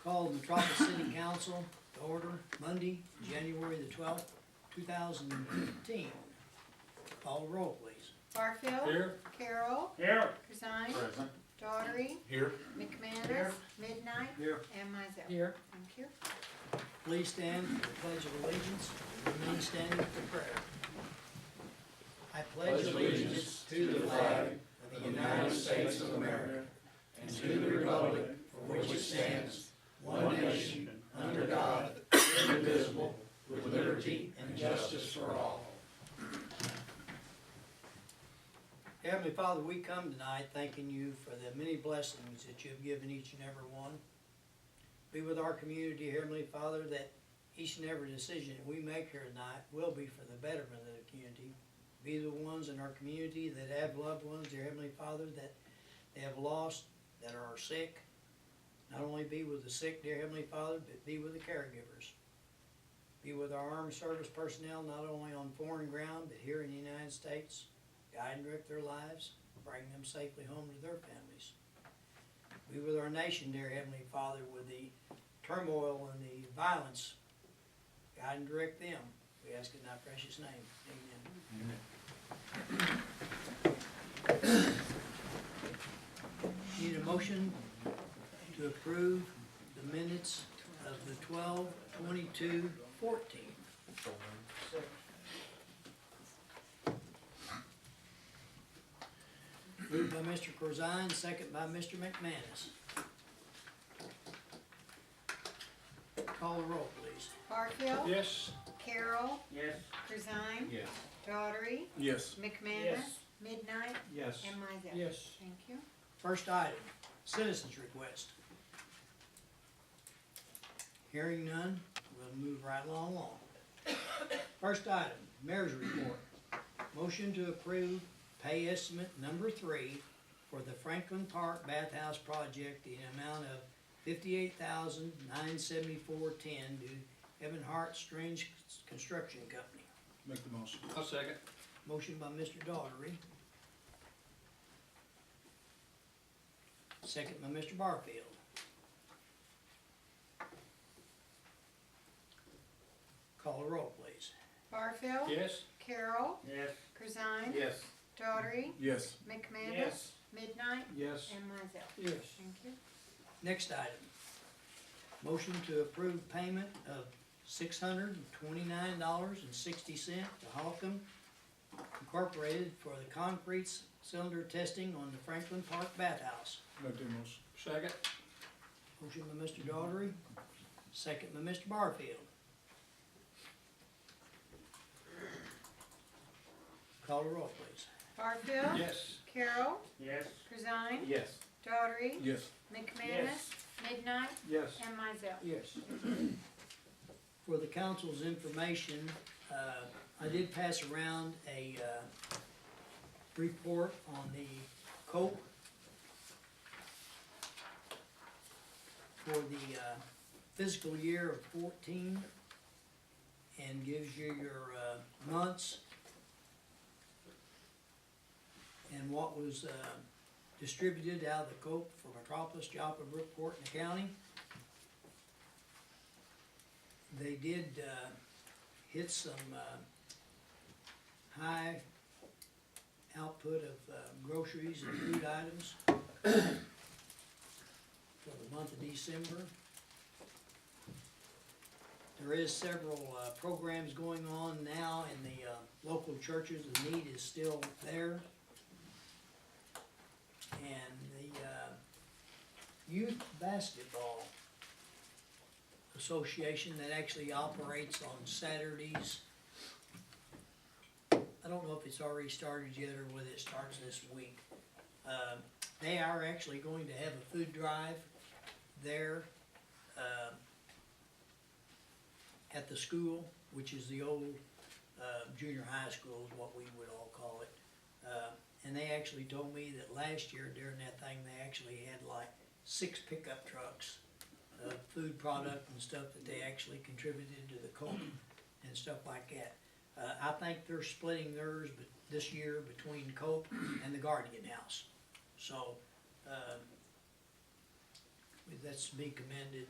Call Metropolis City Council to order Monday, January the 12th, 2015. Call the roll, please. Barfield. Here. Carroll. Here. Corzine. Present. Daughtery. Here. McManus. Here. Midnight. Here. And Mizell. Here. Thank you. Please stand for the Pledge of Allegiance and remain standing for prayer. I pledge allegiance to the flag of the United States of America and to the republic for which it stands, one nation, under God, indivisible, with liberty and justice for all. Heavenly Father, we come tonight thanking you for the many blessings that you've given each and every one. Be with our community, Heavenly Father, that each and every decision that we make here tonight will be for the betterment of the community. Be the ones in our community that have loved ones, dear Heavenly Father, that they have lost, that are sick. Not only be with the sick, dear Heavenly Father, but be with the caregivers. Be with our armed service personnel, not only on foreign ground, but here in the United States. Guide and direct their lives, bring them safely home to their families. Be with our nation, dear Heavenly Father, with the turmoil and the violence. Guide and direct them. We ask it in thy precious name. Amen. Need a motion to approve the minutes of the 12/22/14. Moved by Mr. Corzine, second by Mr. McManus. Call the roll, please. Barfield. Yes. Carroll. Yes. Corzine. Yes. Daughtery. Yes. McManus. Yes. Midnight. Yes. And Mizell. Yes. Thank you. First item, citizens request. Hearing none, we'll move right along. First item, mayor's report. Motion to approve pay estimate number 3 for the Franklin Park Bathhouse Project in an amount of $58,974.10 to Evan Hart Strange Construction Company. Make the motion. I'll second. Motion by Mr. Daughtery. Second by Mr. Barfield. Call the roll, please. Barfield. Yes. Carroll. Yes. Corzine. Yes. Daughtery. Yes. McManus. Midnight. Yes. And Mizell. Yes. Thank you. Next item. Motion to approve payment of $629.60 to Holcomb Incorporated for the concrete cylinder testing on the Franklin Park Bathhouse. Make the motion. Second. Motion by Mr. Daughtery, second by Mr. Barfield. Call the roll, please. Barfield. Yes. Carroll. Yes. Corzine. Yes. Daughtery. Yes. McManus. Midnight. Yes. And Mizell. Yes. For the council's information, I did pass around a report on the COPE for the fiscal year of 14 and gives you your months and what was distributed out of the COPE for Metropolis, Joppa, Brookport, and the county. They did hit some high output of groceries and food items for the month of December. There is several programs going on now in the local churches. The need is still there. And the youth basketball association that actually operates on Saturdays. I don't know if it's already started yet or whether it starts this week. They are actually going to have a food drive there at the school, which is the old junior high school is what we would all call it. And they actually told me that last year during that thing, they actually had like 6 pickup trucks of food product and stuff that they actually contributed to the COPE and stuff like that. I think they're splitting theirs this year between COPE and the Guardian House. So That's to be commended.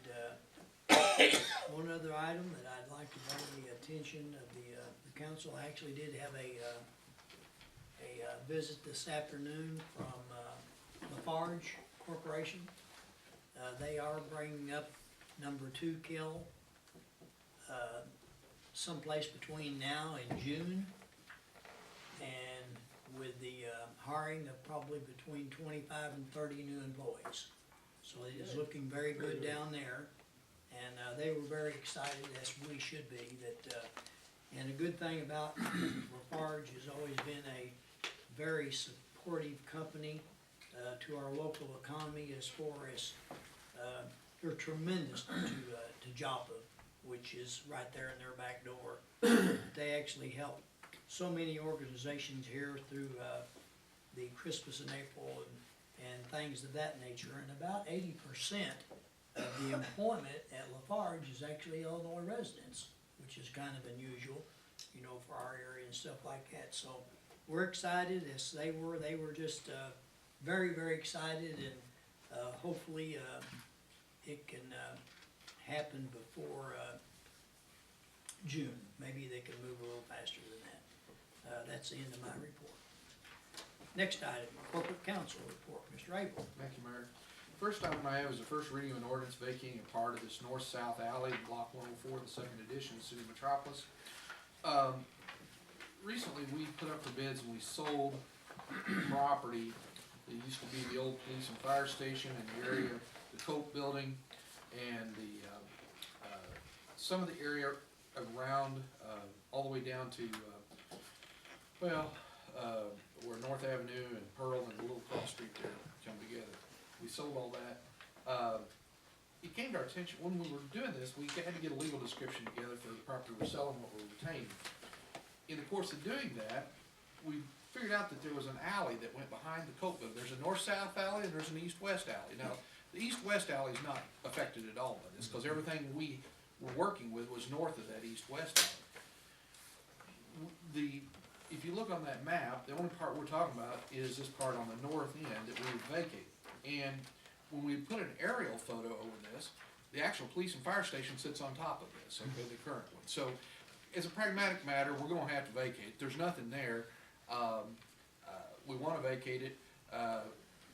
One other item that I'd like to bring the attention of the council, I actually did have a visit this afternoon from Lafarge Corporation. They are bringing up number 2 kill someplace between now and June, and with the hiring of probably between 25 and 30 new employees. So it is looking very good down there, and they were very excited, as we should be, that, and a good thing about Lafarge has always been a very supportive company to our local economy as far as, they're tremendous to Joppa, which is right there in their back door. They actually help so many organizations here through the Christmas in April and things of that nature, and about 80% of the employment at Lafarge is actually Illinois residents, which is kind of unusual, you know, for our area and stuff like that. So we're excited, as they were just very, very excited, and hopefully it can happen before June. Maybe they can move a little faster than that. That's the end of my report. Next item, corporate council report, Mr. Abel. Thank you, Mayor. First item I have is the first reading of an ordinance vacating a part of this north-south alley, block 104, the second edition, City Metropolis. Recently, we put up for bids and we sold property that used to be the old police and fire station in the area of the Cope building and the, some of the area around, all the way down to, where North Avenue and Pearl and the little cross street there come together. We sold all that. It came to our attention, when we were doing this, we had to get a legal description together for the property we're selling, what we're retaining. In the course of doing that, we figured out that there was an alley that went behind the Coke building. There's a north-south alley and there's an east-west alley. Now, the east-west alley is not affected at all by this, because everything we were working with was north of that east-west alley. If you look on that map, the only part we're talking about is this part on the north end that we would vacate. And when we put an aerial photo over this, the actual police and fire station sits on top of this, okay, the current one. So, as a pragmatic matter, we're gonna have to vacate. There's nothing there. We wanna vacate it.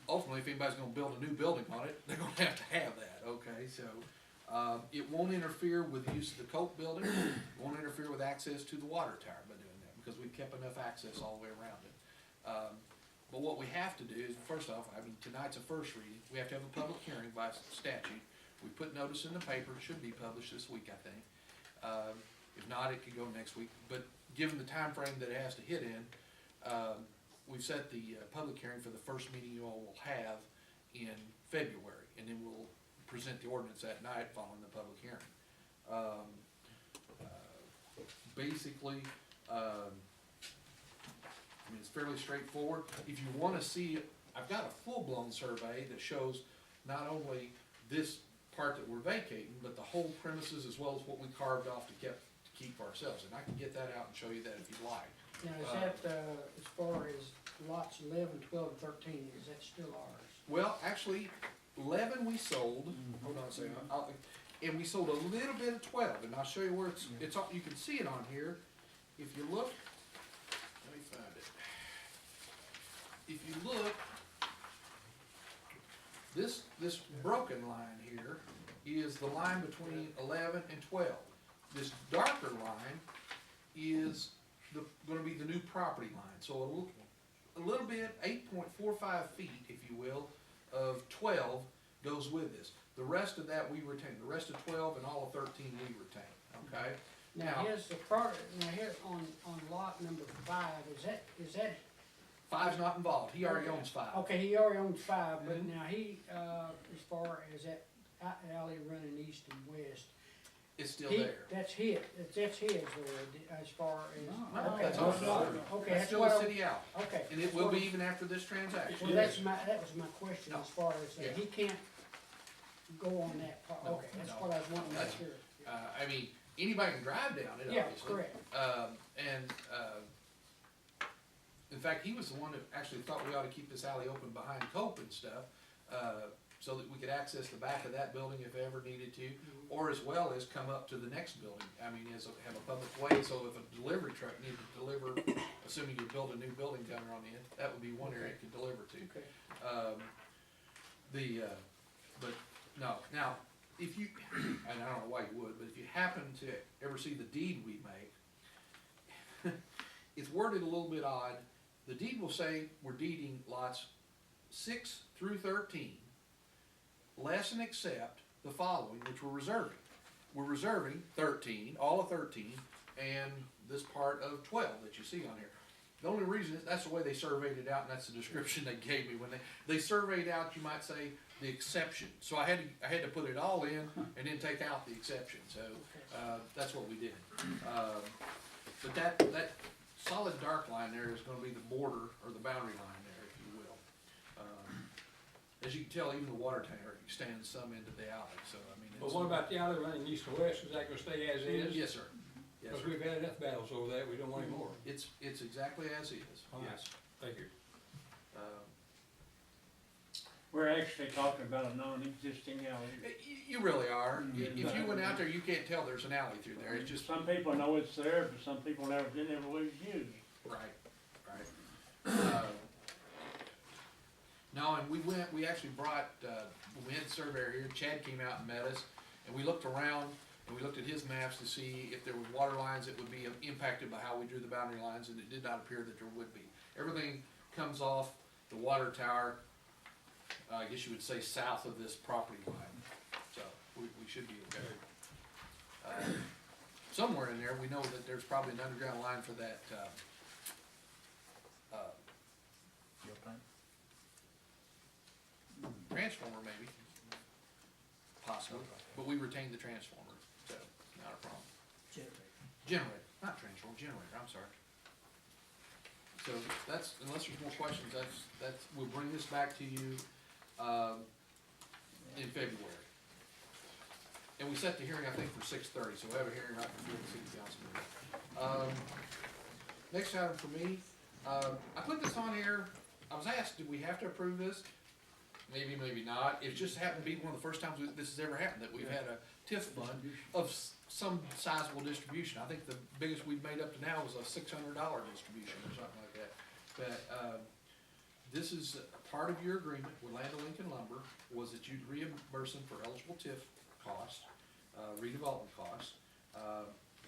Ultimately, if anybody's gonna build a new building on it, they're gonna have to have that, okay? So, it won't interfere with the use of the Coke building. It won't interfere with access to the water tower by doing that, because we've kept enough access all the way around it. But what we have to do is, first off, I mean, tonight's a first reading. We have to have a public hearing by statute. We put notice in the paper, it should be published this week, I think. If not, it could go next week. But given the time frame that it has to hit in, we've set the public hearing for the first meeting you all will have in February. And then we'll present the ordinance that night following the public hearing. Basically, I mean, it's fairly straightforward. If you wanna see, I've got a full-blown survey that shows not only this part that we're vacating, but the whole premises as well as what we carved off to keep for ourselves. And I can get that out and show you that if you'd like. Now, is that, as far as lots 11, 12, and 13, is that still ours? Well, actually, 11 we sold, hold on a second, and we sold a little bit of 12, and I'll show you where it's on, you can see it on here. If you look, let me find it. If you look, this broken line here is the line between 11 and 12. This darker line is gonna be the new property line. So a little bit, 8.45 feet, if you will, of 12 goes with this. The rest of that we retain. The rest of 12 and all of 13 we retain, okay? Now, here's the part, now here on lot number 5, is that? 5's not involved. He already owns 5. Okay, he already owns 5, but Mhm. now he, as far as that alley running east and west, It's still he, there. that's his, though, as far as. No, Okay, that's no, all no, right. Okay, That's that's still what a I, city alley. okay. And it will be even after this transaction. Well, that was my question, No. as far as, Yeah. he can't go on that part, No, okay, that's no. what I was wanting to make That's- sure. I mean, anybody can drive down it, Yeah, obviously. correct. In fact, he was the one that actually thought we ought to keep this alley open behind Cope and stuff. so that we could access the back of that building if ever needed to, or as well as come up to the next building. I mean, have a public way, so if a delivery truck needed to deliver, assuming you build a new building down there on the end, that would be one area it could deliver to. Okay. But no, now, if you, and I don't know why you would, but if you happen to ever see the deed we make, it's worded a little bit odd. The deed will say we're deeding lots 6 through 13, less and except the following, which we're reserving. We're reserving 13, all of 13, and this part of 12 that you see on here. The only reason is that's the way they surveyed it out, and that's the description they gave me when they surveyed out, you might say, the exception. So I had to put it all in and then take out the exception. So that's what we did. But that solid dark line there is going to be the border or the boundary line there, if you will. As you can tell, even the water tower extends some into the alley. So I mean. But what about the alley running east to west, is that gonna stay as is? Yes, sir. Yes, Because sir. we've had enough battles over that, we don't want any more. It's exactly as is. All right. Yes. Thank you. We're actually talking about a non-existing alley. You really are. If you went out there, you can't tell there's an alley through there. It's just Some people know it's there, but some people never was used. right. No, and we actually brought, when we had the surveyor here, Chad came out and met us, and we looked around, and we looked at his maps to see if there were water lines that would be impacted by how we drew the boundary lines, and it did not appear that there would be. Everything comes off the water tower, I guess you would say south of this property line, so we should be okay. Somewhere in there, we know that there's probably an underground line for that, transformer maybe, possibly, but we retained the transformer, so, not a problem. Generator, not transformer, generator, I'm sorry. So that's, unless there's more questions, that's, we'll bring this back to you, in February. And we set the hearing, I think, for 6:30, so we'll have a hearing right before the city council meeting. Next item for me, I put this on here, I was asked, did we have to approve this? Maybe, maybe not. It just happened to be one of the first times this has ever happened, that we've had a TIF fund of some sizable distribution. I think the biggest we've made up to now was a $600 distribution or something like that. But, this is a part of your agreement with Land O'Lincoln Lumber, was that you'd reimburse them for eligible TIF costs, redevelopment costs.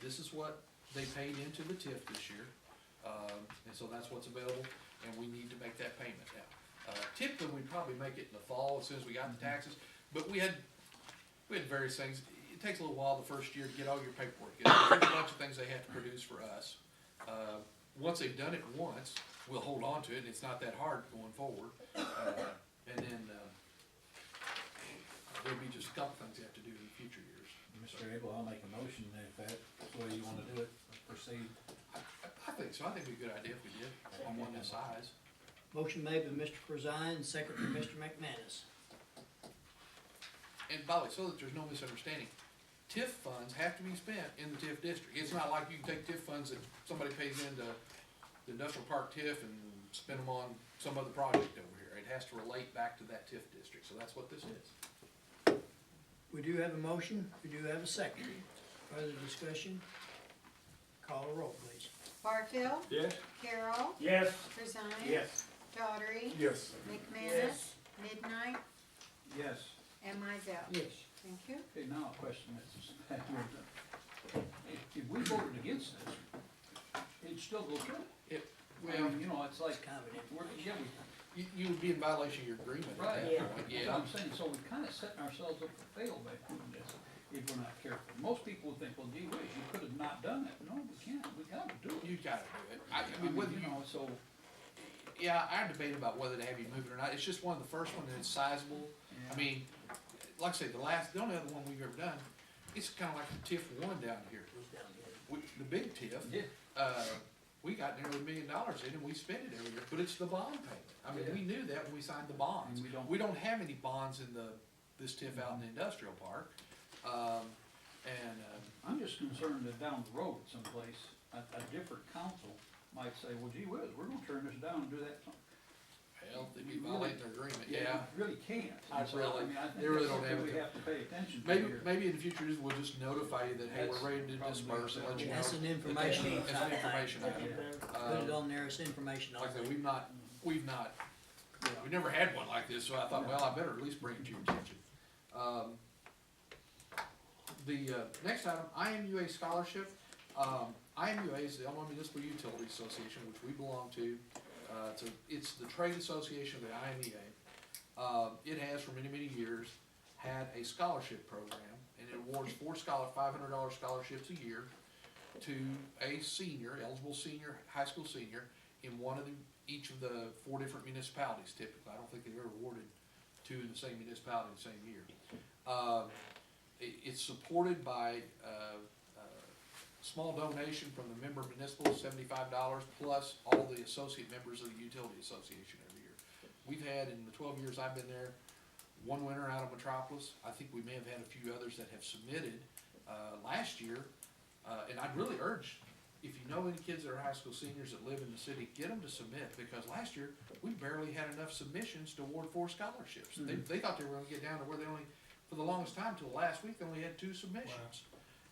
This is what they paid into the TIF this year, and so that's what's available, and we need to make that payment now. Typically, we'd probably make it in the fall as soon as we got the taxes, but we had various things. It takes a little while the first year to get all your paperwork. There's a bunch of things they have to produce for us. Once they've done it once, we'll hold on to it, and it's not that hard going forward. And then, there'll be just a couple things you have to do in future years. Mr. Abel, I'll make a motion if that's the way you wanna do it, proceed. I think so. I think it'd be a good idea if we did, on one this size. Motion made by Mr. Corzine, second by Mr. McManus. And by the way, so that there's no misunderstanding, TIF funds have to be spent in the TIF district. It's not like you can take TIF funds that somebody pays into the industrial park TIF and spend them on some other project over here. It has to relate back to that TIF district, so that's what this is. We do have a motion, we do have a second. Further discussion? Call a roll, please. Barfield. Yes? Carroll. Yes. Corzine. Yes. Daughtry. Yes. McManus. Midnight. Yes. And Mizell. Yes. Thank you. Okay, now a question that's, if we voted against this, it'd still go through. Well, You know, it's like, It's kind of an yeah, you would be in violation of your agreement at Right. that point, that's yeah. what I'm saying, so we're kinda setting ourselves up to fail by doing this, if we're not careful. Most people would think, well, gee whiz, you could have not done it. No, we can't, we gotta do it. You gotta do it. I mean, whether you, You know, so, yeah, I debate about whether to have you move it or not. It's just one of the first ones, and it's sizable. I mean, like I say, the only other one we've ever done, it's kinda like the TIF one down here. The big TIF, yeah, we got nearly $1 million in and we spend it every year, but it's the bond payment. I mean, we knew that when we signed the bonds. And we don't- We don't have any bonds in this TIF out in the industrial park. I'm just concerned that down the road someplace, a different council might say, well, gee whiz, we're gonna turn this down and do that. Hell, they'd be You violating their agreement, you yeah. really can't. I So, really- I mean, I think they really that's don't have something we to. have to pay attention to Maybe, here. maybe in the future, we'll just notify you that, hey, we're That's ready to probably disperse and let you know. That's an that information. It's an information type item. thing. Put it on there, it's information on Like I said, it. we've never had one like this, so I thought, well, I better at least bring it to your attention. The next item, IMUA scholarship. IMUA is the Illinois Municipal Utility Association, which we belong to. It's the trade association of the IMEA. It has for many, many years had a scholarship program, and it awards $500 scholarships a year to a senior, eligible senior, high school senior, in each of the 4 different municipalities typically. I don't think they've ever awarded 2 in the same municipality in the same year. It's supported by small donation from the member municipals, $75, plus all the associate members of the utility association every year. We've had, in the 12 years I've been there, 1 winner out of Metropolis. I think we may have had a few others that have submitted last year. And I'd really urge, if you know any kids that are high school seniors that live in the city, get them to submit, because last year, we barely had enough submissions to award 4 scholarships. They thought they were gonna get down to where they only, for the longest time, till last week, they only had 2 submissions.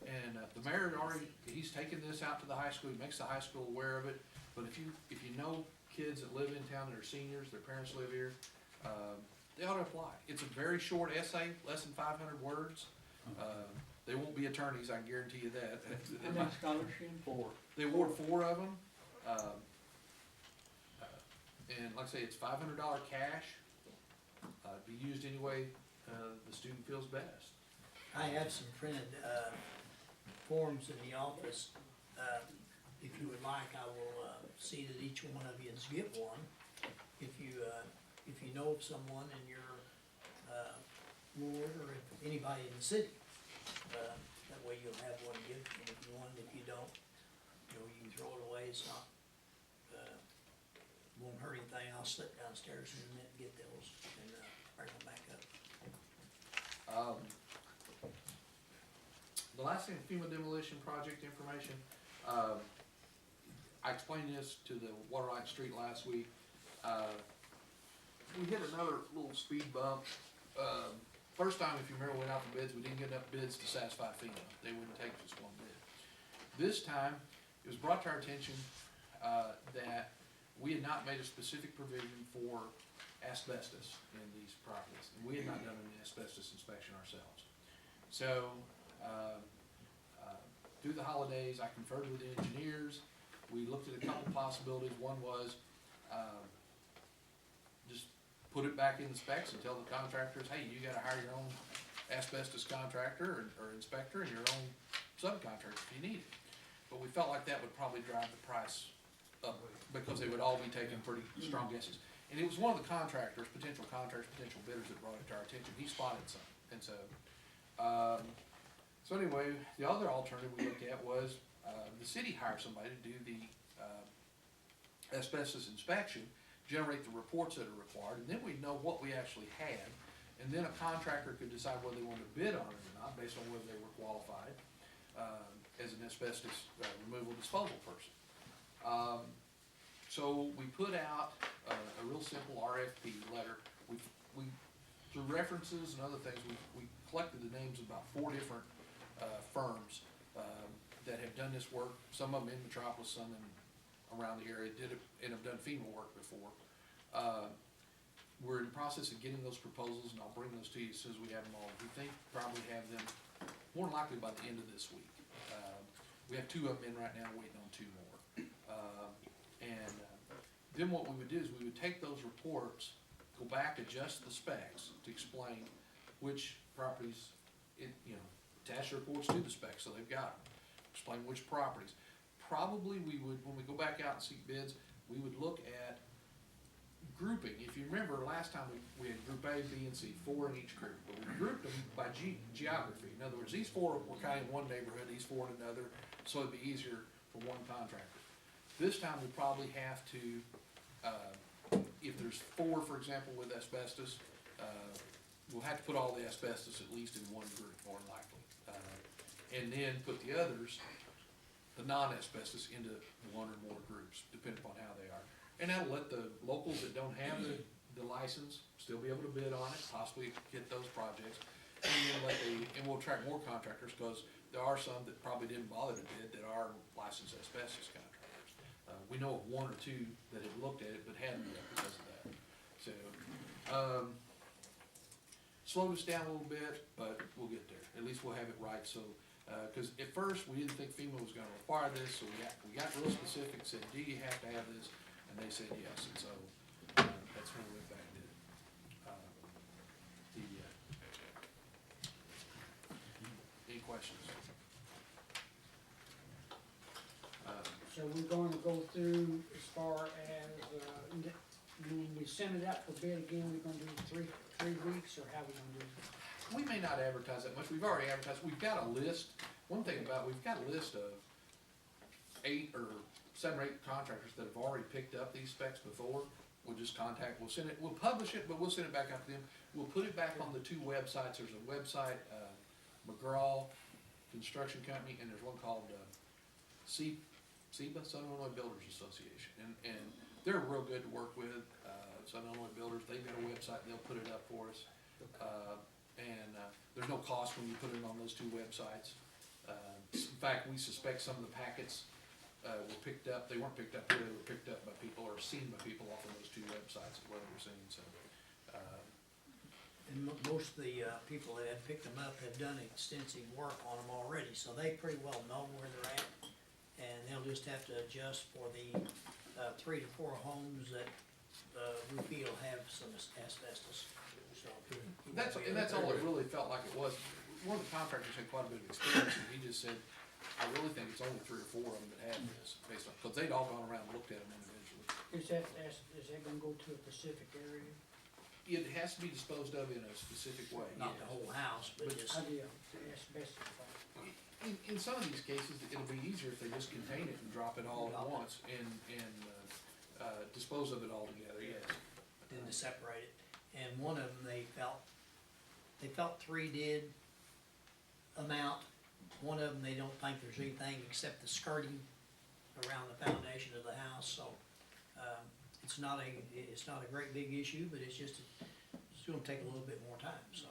And the mayor he's taken this out to the high school, he makes the high school aware of it. But if you know kids that live in town that are seniors, their parents live here, they ought to apply. It's a very short essay, less than 500 words. They won't be attorneys, I can guarantee you that. How many scholarships for? They award 4 of them. And like I say, it's $500 cash. Be used any way the student feels best. I have some printed, forms in the office. If you would like, I will, see that each one of yous get one. If you know of someone in your, ward, or if anybody in the city, that way you'll have one to give to them if you want, if you don't, you know, you can throw it away, it's not, won't hurt anything. I'll slip downstairs in a minute and get those and, bring them back up. The last thing, FEMA demolition project information. I explained this to the Waterline Street last week. We hit another little speed bump. First time, if you remember, we went out for bids, we didn't get enough bids to satisfy FEMA. They wouldn't take just 1 bid. This time, it was brought to our attention that we had not made a specific provision for asbestos in these properties, and we had not done an asbestos inspection ourselves. So, through the holidays, I conferred with the engineers. We looked at a couple possibilities. One was just put it back in the specs and tell the contractors, hey, you gotta hire your own asbestos contractor or inspector and your own subcontractor if you need it. But we felt like that would probably drive the price up, because they would all be taking pretty strong guesses. And it was one of the potential bidders that brought it to our attention. He spotted some. And so, so anyway, the other alternative we looked at was, the city hire somebody to do the, asbestos inspection, generate the reports that are required, and then we'd know what we actually had. And then a contractor could decide whether they wanted to bid on it or not, based on whether they were qualified, as an asbestos removal disposal person. So we put out a real simple RFP letter. We through references and other things, we collected the names of about 4 different firms that have done this work. Some of them in Metropolis, some around the area, did it and have done FEMA work before. We're in the process of getting those proposals, and I'll bring those to you as soon as we have them all. We think probably have them more than likely by the end of this week. We have 2 of them in right now, waiting on 2 more. And then what we would do is we would take those reports, go back, adjust the specs to explain which properties, attach the reports to the specs, so they've got them. Explain which properties. Probably we would, when we go back out and seek bids, we would look at grouping. If you remember, last time we had group A, B, and C, 4 in each group, but we grouped them by geography. In other words, these 4 were kind of in one neighborhood, these 4 in another, so it'd be easier for one contractor. This time we probably have to, if there's 4, for example, with asbestos, we'll have to put all the asbestos at least in one group, more than likely. And then put the others, the non-asbestos, into 1 or more groups, depending upon how they are. And that'll let the locals that don't have the license still be able to bid on it, possibly get those projects. And then and we'll attract more contractors, cause there are some that probably didn't bother to bid that are licensed asbestos contractors. We know of one or two that had looked at it but hadn't yet because of that. So, slowed us down a little bit, but we'll get there. At least we'll have it right, so, cause at first, we didn't think FEMA was gonna require this, so we got real specific, said, do you have to have this? And they said yes, and so, that's when we went back and did it. Any questions? So we're going to go through as far as, when we send it out for bid again, we're gonna do three weeks, or how we gonna do it? We may not advertise that much, we've already advertised, we've got a list, one thing about, we've got a list of 8 or 7 or 8 contractors that have already picked up these specs before. We'll just we'll send it, we'll publish it, but we'll send it back out to them. We'll put it back on the 2 websites, there's a website, McGraw Construction Company, and there's one called, SEBA, Southern Illinois Builders Association, and they're real good to work with, Southern Illinois Builders, they've got a website, they'll put it up for us. There's no cost when you put it on those 2 websites. In fact, we suspect some of the packets, were picked up, they weren't picked up here, they were picked up by people or seen by people off of those 2 websites, is what we're seeing, so. And most of the, people that have picked them up have done extensive work on them already, so they pretty well know where they're at. And they'll just have to adjust for the, 3 to 4 homes that, we feel have some asbestos, so. And that's all it really felt like it was. One of the contractors had quite a bit of experience, and he just said, I really think it's only 3 or 4 of them that had this, based on, because they'd all gone around and looked at them individually. Is that gonna go to a specific area? It has to be disposed of in a specific way, Not the yes. whole house, but just, Idea, the asbestos part. In some of these cases, it'll be easier if they just contain it and drop it all at once and dispose of it all together, yes. then to separate it. And one of them, they felt 3 did amount. One of them, they don't think there's anything except the skirting around the foundation of the house, so, it's not a great big issue, but it's gonna take a little bit more time, so.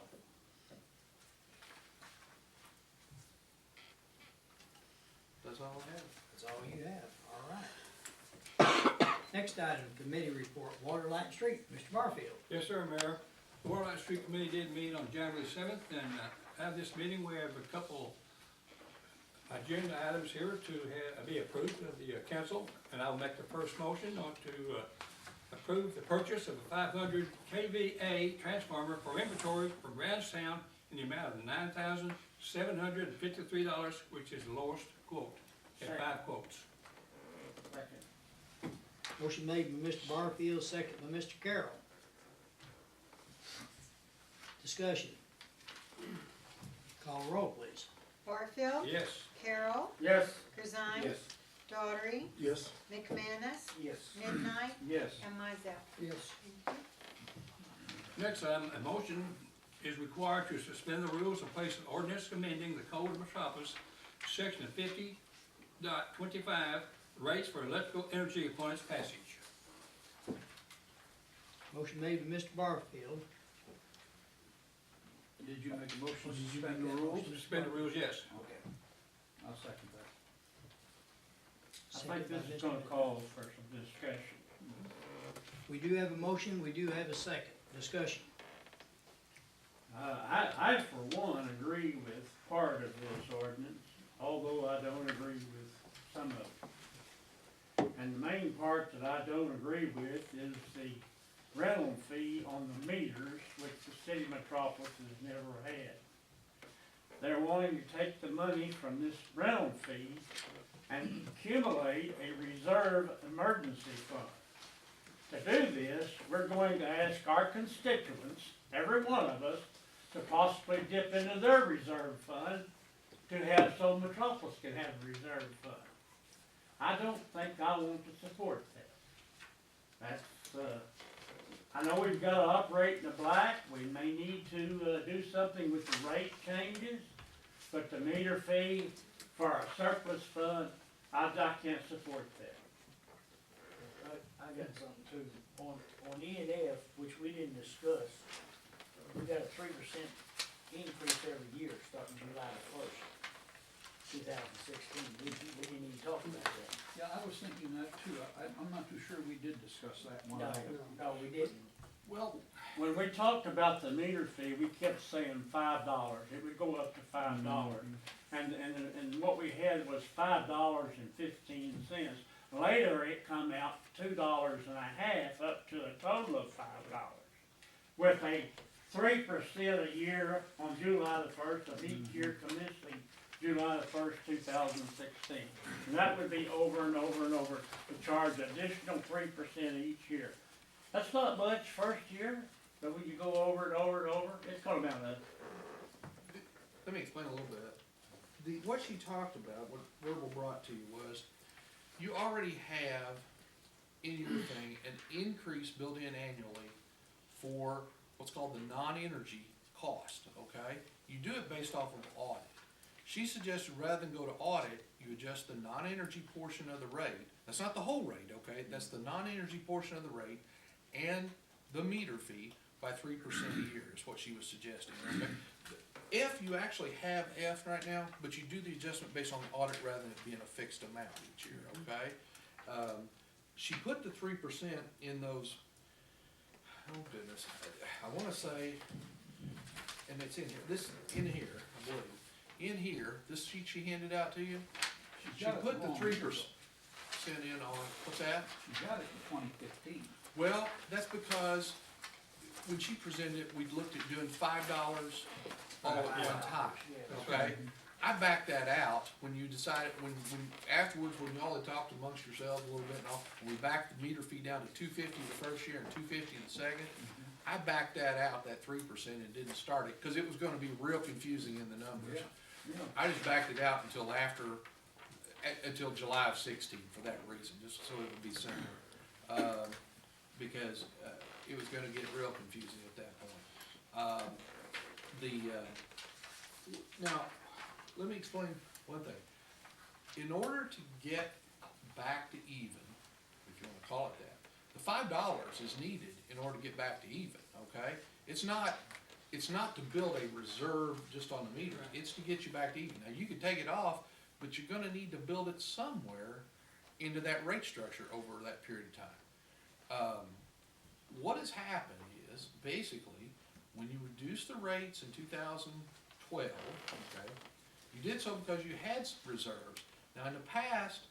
That's all I have. That's all you have, all right. Next item, committee report, Water, Light, and Street, Mr. Barfield. Yes, sir, Mayor. The Water Line Street Committee did meet on January 7th, and at this meeting, we have a couple agenda items here to be approved of the council, and I'll make the first motion on to approve the purchase of a 500 kVA transformer for inventory from Brownstown in the amount of $9,753, which is the lowest quote, at 5 quotes. Motion made by Mr. Barfield, second by Mr. Carroll. Discussion. Call roll, please. Barfield. Yes. Carroll. Yes. Corzine. Daughtry. Yes. McManus. Yes. Midnight. Yes. And Mizell. Yes. Next item, a motion is required to suspend the rules and place an ordinance amending the Code of Metropolis, section 50.25, rates for electrical energy upon its passage. Motion made by Mr. Barfield. Did you make a motion Or to did you suspend make the that rules? motion? Suspend the rules, yes. Okay, I'll second that. I think Second by this is Mr. gonna Midnight. call for some discussion. We do have a motion, we do have a second. Discussion. I for one agree with part of this ordinance, although I don't agree with some of it. And the main part that I don't agree with is the rental fee on the meters, which the city of Metropolis has never had. They're wanting to take the money from this rental fee and accumulate a reserve emergency fund. To do this, we're going to ask our constituents, every one of us, to possibly dip into their reserve fund to have, so Metropolis can have a reserve fund. I don't think I want to support that. I know we've got to operate in the black, we may need to, do something with the rate changes, but the meter fee for our surplus fund, I can't support that. I I got something too. On E and F, which we didn't discuss, we got a 3% increase every year starting July the first, 2016. We didn't even talk about that. Yeah, I was thinking that too. I'm not too sure we did discuss that one. No, item. no, we didn't. Well, When we talked about the meter fee, we kept saying $5, it would go up to $5. And what we had was $5.15. Later, it come out $2.50 up to a total of $5. With a 3% a year on July the first of each year commencing July the first, 2016. And that would be over and over and over to charge additional 3% each year. That's not much first year, but when you go over and over and over, it's gonna amount to. let me explain a little bit. What she talked about, what Verbal brought to you was, you already have in your thing an increase built in annually for what's called the non-energy cost, okay? You do it based off of audit. She suggested rather than go to audit, you adjust the non-energy portion of the rate. That's not the whole rate, okay? That's the non-energy portion of the rate and the meter fee by 3% a year is what she was suggesting, okay? If you actually have F right now, but you do the adjustment based on the audit rather than it being a fixed amount each year, okay? She put the 3% in those, oh goodness, I wanna say, and it's in here, I believe. In here, this sheet she handed out to you, she got it put the wrong. 3% in on, what's that? She got it in 2015. Well, that's because when she presented it, we looked at doing $5 all at one time, okay? I backed that out when you decided, when afterwards, when y'all had talked amongst yourselves a little bit and all, we backed the meter fee down to $2.50 the first year and $2.50 the second. I backed that out, that 3%, and didn't start it, cause it was gonna be real confusing in the numbers. Yeah. I just backed it out until after, until July of 16 for that reason, just so it would be similar. Because it was gonna get real confusing at that point. Now, let me explain one thing. In order to get back to even, if you wanna call it that, the $5 is needed in order to get back to even, okay? It's not to build a reserve just on the meter, it's to get you back to even. Now, you can take it off, but you're gonna need to build it somewhere into that rate structure over that period of time. What has happened is, basically, when you reduced the rates in 2012, okay, you did so because you had reserves. Now, in the past,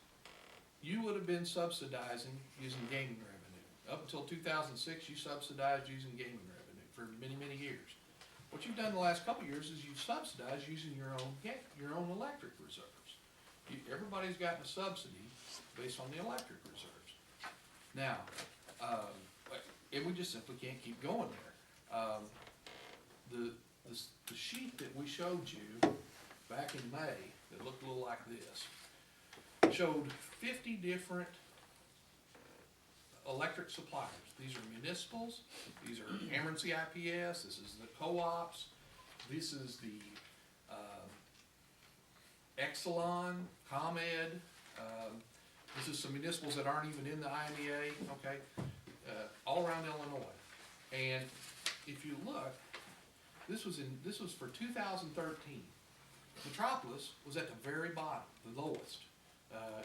you would have been subsidizing using gaming revenue. Up until 2006, you subsidized using gaming revenue for many, many years. What you've done the last couple of years is you've subsidized using your own electric reserves. Everybody's gotten a subsidy based on the electric reserves. Now, and we just simply can't keep going there. The sheet that we showed you back in May, that looked a little like this, showed 50 different electric suppliers. These are municipals, these are Ameren CIPS, this is the co-ops, this is the Exelon, ComEd, this is some municipals that aren't even in the IMEA, okay, all around Illinois. And if you look, this was for 2013. Metropolis was at the very bottom, the lowest.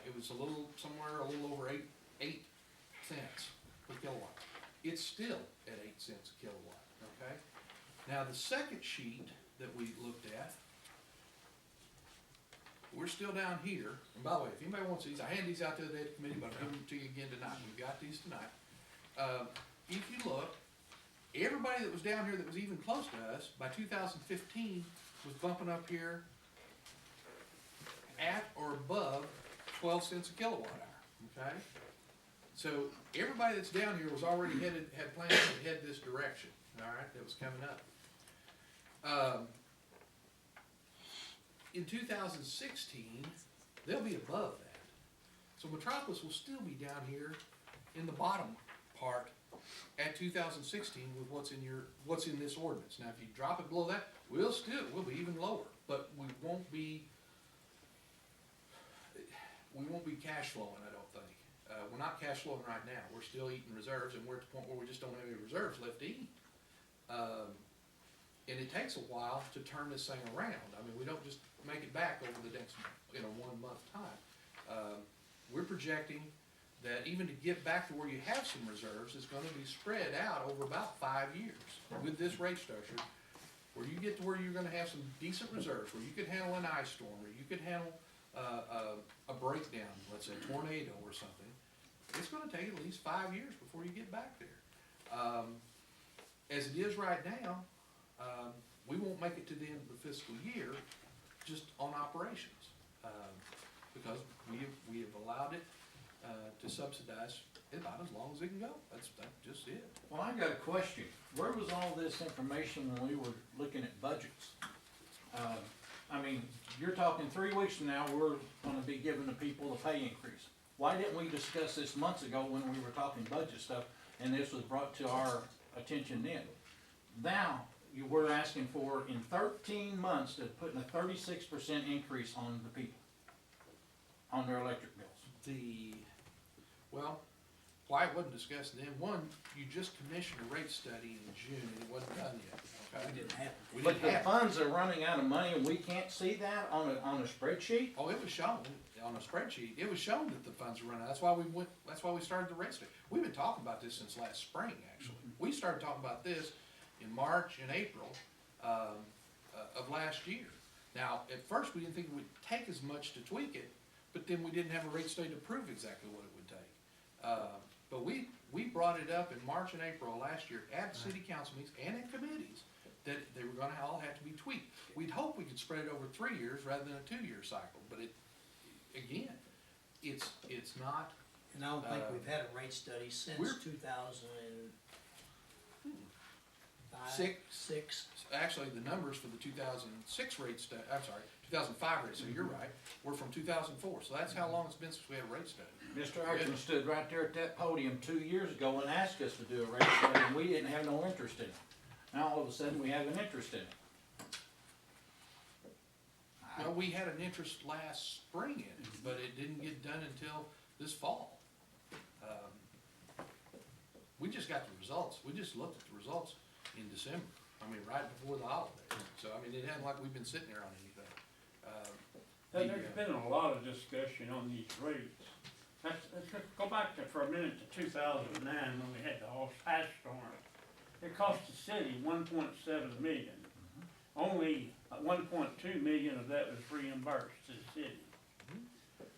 It was somewhere a little over 8 cents per kilowatt. It's still at 8 cents a kilowatt, okay? Now, the second sheet that we looked at, we're still down here. And by the way, if anybody wants these, I handed these out the other day to the committee, but I'll give them to you again tonight. We've got these tonight. If you look, everybody that was down here that was even close to us, by 2015, was bumping up here at or above 12 cents a kilowatt hour, okay? So everybody that's down here was already had plans to head this direction, all right, that was coming up. In 2016, they'll be above that. So Metropolis will still be down here in the bottom part at 2016 with what's in this ordinance. Now, if you drop it below that, we'll be even lower, but we won't be cash flowing, I don't think, we're not cash flowing right now, we're still eating reserves, and we're at the point where we just don't have any reserves left to eat. And it takes a while to turn this thing around, I mean, we don't just make it back over the next, 1 month time. We're projecting that even to get back to where you have some reserves, it's gonna be spread out over about 5 years with this rate structure, where you get to where you're gonna have some decent reserves, where you could handle an ice storm, or you could handle a breakdown, let's say a tornado or something. It's gonna take at least 5 years before you get back there. As it is right now, we won't make it to the end of the fiscal year just on operations, because we have allowed it to subsidize about as long as it can go. That's just it. Well, I got a question. Where was all this information when we were looking at budgets? I mean, you're talking 3 weeks from now, we're gonna be giving the people a pay increase. Why didn't we discuss this months ago when we were talking budget stuff, and this was brought to our attention then? Now, you were asking for, in 13 months, to put in a 36% increase on the people, on their electric bills. Well, why it wasn't discussed then, one, you just commissioned a rate study in June, and it wasn't done yet, okay? We didn't have it. We But didn't the have it. funds are running out of money, and we can't see that on a spreadsheet? Oh, it was shown on a spreadsheet, it was shown that the funds were running, that's why we started the rate study. We've been talking about this since last spring, actually. We started talking about this in March and April, of last year. Now, at first, we didn't think it would take as much to tweak it, but then we didn't have a rate study to prove exactly what it would take. But we brought it up in March and April of last year at city council meetings and in committees, that they were gonna all have to be tweaked. We'd hope we could spread it over 3 years rather than a 2-year cycle, but again, it's not. And I don't think we've had a rate study since we're- 2005. Six. Actually, the numbers for the 2006 rate study, I'm sorry, 2005 rate, so you're right, were from 2004, so that's how long it's been since we had a rate study. Mr. Acton stood right there at that podium 2 years ago and asked us to do a rate study, and we didn't have no interest in it. Now, all of a sudden, we have an interest in it. Well, we had an interest last spring in it, but it didn't get done until this fall. We just got the results, we just looked at the results in December, I mean, right before the holidays. So, I mean, it hadn't like we've been sitting there on anything. There's been a lot of discussion on these rates. Let's go back for a minute to 2009 when we had the ice storm. It cost the city 1.7 million. Only 1.2 million of that was reimbursed to the city.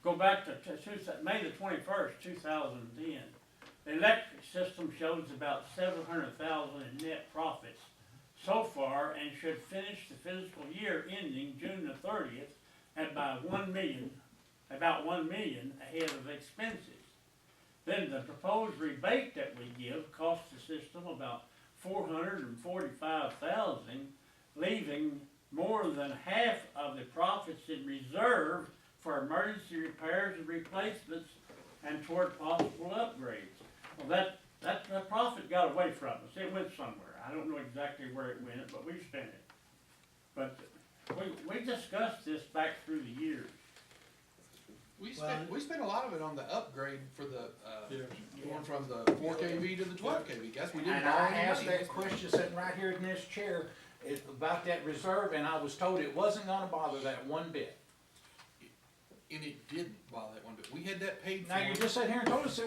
Go back to May the 21st, 2010. The electric system shows about 700,000 in net profits so far, and should finish the fiscal year ending June the 30th at about 1 million ahead of expenses. Then the proposed rebate that we give costs the system about 445,000, leaving more than half of the profits in reserve for emergency repairs and replacements and toward possible upgrades. Well, that profit got away from us. It went somewhere. I don't know exactly where it went, but we spent it. But we discussed this back through the years. We spent a lot of it on the upgrade for the, Yes. going from the 4 kV to the 12 kV, guess we didn't And borrow I any asked money. that question sitting right here in this chair, about that reserve, and I was told it wasn't gonna bother that one bit. And it didn't bother that one bit, we had that paid for. Now, you just sat here and told us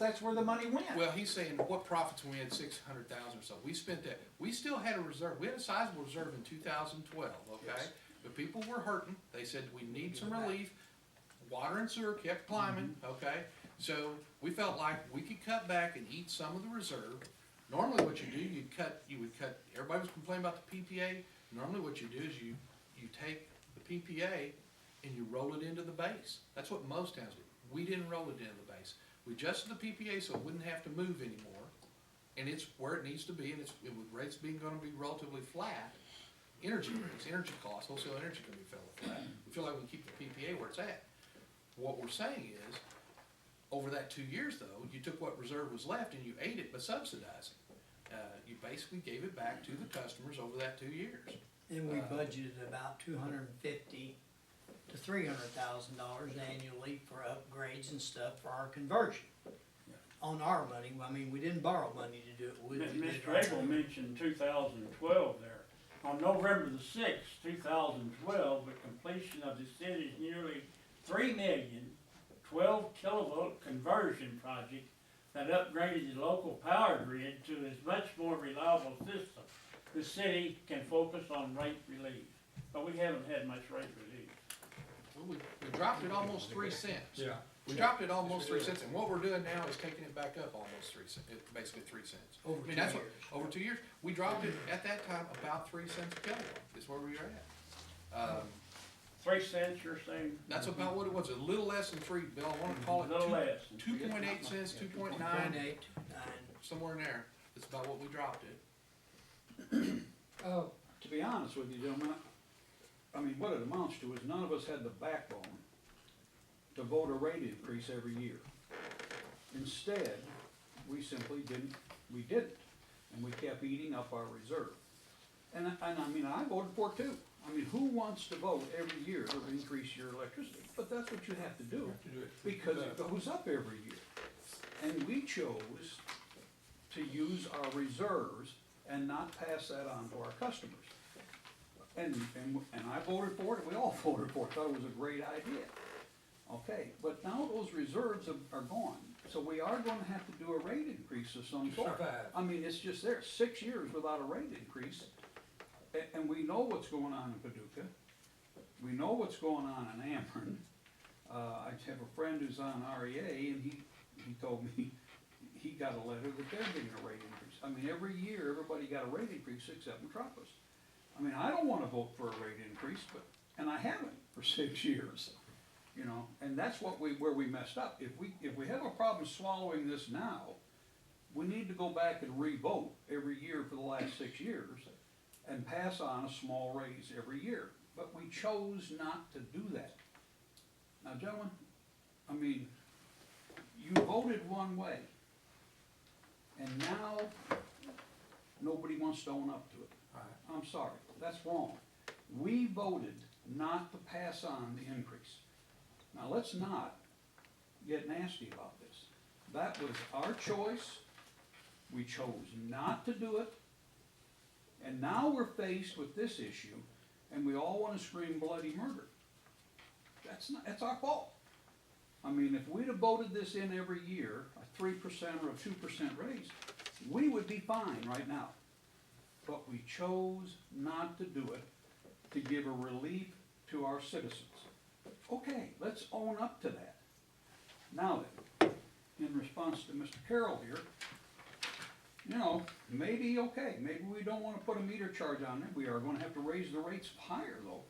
that's where the money went. Well, he's saying what profits when we had 600,000 or so, we spent that, we still had a reserve, we had a sizable reserve in 2012, okay? Yes. But people were hurting, they said, we need some relief, water and sewer kept climbing, okay? So, we felt like we could cut back and eat some of the reserve. Normally what you do, you would cut, everybody was complaining about the PPA, normally what you do is you take the PPA and you roll it into the base. That's what most towns do. We didn't roll it into the base. We adjusted the PPA so it wouldn't have to move anymore, and it's where it needs to be, and with rates gonna be relatively flat, energy rates, energy costs, wholesale energy gonna be fairly flat. We feel like we can keep the PPA where it's at. What we're saying is, over that 2 years though, you took what reserve was left and you ate it by subsidizing. You basically gave it back to the customers over that 2 years. And we budgeted about $250,000 to $300,000 annually for upgrades and stuff for our conversion. on our money. I mean, we didn't borrow money to do it. We did it Mr. Abel mentioned 2012 there. On November the 6th, 2012, the completion of the city's nearly 3 million 12 kilovolt conversion project that upgraded the local power grid to a much more reliable system. The city can focus on rate relief, but we haven't had much rate relief. We dropped it almost 3 cents. Yeah. We dropped it almost 3 cents, and what we're doing now is taking it back up almost 3 cents, basically 3 cents. Over I mean, 2 that's what, years. over 2 years, we dropped it at that time about 3 cents a kilowatt, is where we are at. 3 cents, you're saying? That's about what it was, a little less than 3, Bill, I wanna call A little it less. 2.8 cents, 2.9, 2.8, somewhere in there, that's about what we dropped it. Oh, To be honest with you, gentlemen, I mean, what it amounts to is none of us had the backbone to vote a rate increase every year. Instead, we simply didn't, and we kept eating up our reserve. And I mean, I voted for it too. I mean, who wants to vote every year to increase your electricity? But that's what you have to do, To do it. because it goes up every year. And we chose to use our reserves and not pass that on to our customers. And I voted for it, we all voted for it, thought it was a great idea. Okay, but now those reserves are gone, so we are gonna have to do a rate increase of some sort. Survive. I mean, it's just there, 6 years without a rate increase, and we know what's going on in Paducah. We know what's going on in Ameren. I have a friend who's on REA, and he told me he got a letter that they're getting a rate increase. I mean, every year, everybody got a rate increase except Metropolis. I mean, I don't wanna vote for a rate increase, and I haven't for 6 years, you know, and that's where we messed up. If we have a problem swallowing this now, we need to go back and re-vote every year for the last 6 years and pass on a small raise every year. But we chose not to do that. Now, gentlemen, I mean, you voted one way, and now nobody wants to own up to it. I'm sorry, that's wrong. We voted not to pass on the increase. Now, let's not get nasty about this. That was our choice. We chose not to do it. And now we're faced with this issue, and we all wanna scream bloody murder. That's our fault. I mean, if we'd have voted this in every year, a 3% or a 2% raise, we would be fine right now. But we chose not to do it to give a relief to our citizens. Okay, let's own up to that. Now then, in response to Mr. Carroll here, you know, maybe we don't wanna put a meter charge on there, we are gonna have to raise the rates higher though,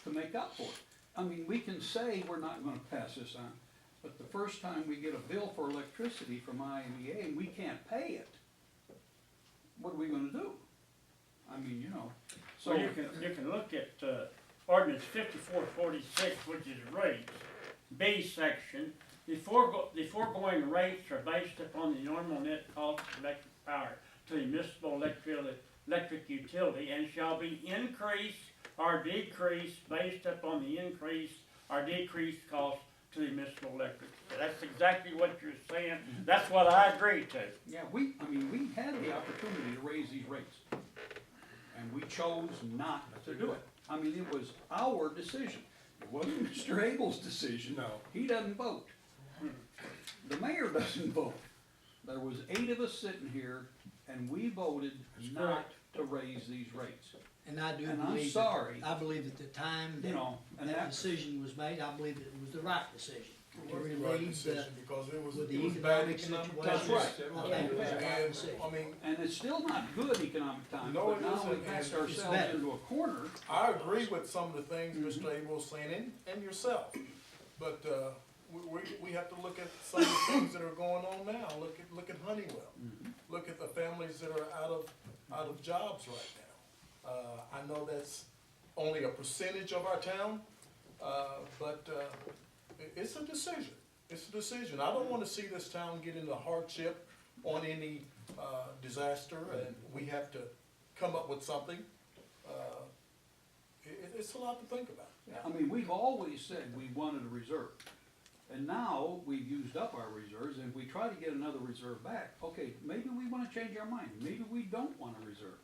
to make up for it. I mean, we can say we're not gonna pass this on, but the first time we get a bill for electricity from IMEA and we can't pay it, what are we gonna do? I mean, you know, so. So you can look at, ordinance 5446, which is rates, B section. The foregoing rates are based upon the normal net cost of electric power to the municipal electric utility and shall be increased or decreased based upon the increase or decreased cost to the municipal electric. That's exactly what you're saying. That's what I agree to. Yeah, we had the opportunity to raise these rates, and we chose not to do it. I mean, it was our decision. It wasn't Mr. Abel's decision. No. He doesn't vote. The mayor doesn't vote. There was 8 of us sitting here, and we voted not to raise these rates. And I do And I'm believe, sorry. I believe at the time You know, and that that, decision was made, I believe it was the right decision. To It was the relieve right the, decision, because it was with the it was bad economic economic situation. That's times. right. I think it was the right And, decision. I mean, and it's still not good economic times, No, but it now isn't, we and backed it's ourselves better. into a corner. I agree with some of the things Mr. Abel's saying and yourself, but, we have to look at some of the things that are going on now. Look at Honeywell. Look at the families that are out of jobs right now. I know that's only a percentage of our town, but it's a decision. It's a decision. I don't wanna see this town get into hardship on any, disaster, and we have to come up with something. It's a lot to think about. I mean, we've always said we wanted a reserve. And now we've used up our reserves and we try to get another reserve back. Okay, maybe we wanna change our mind, maybe we don't want a reserve.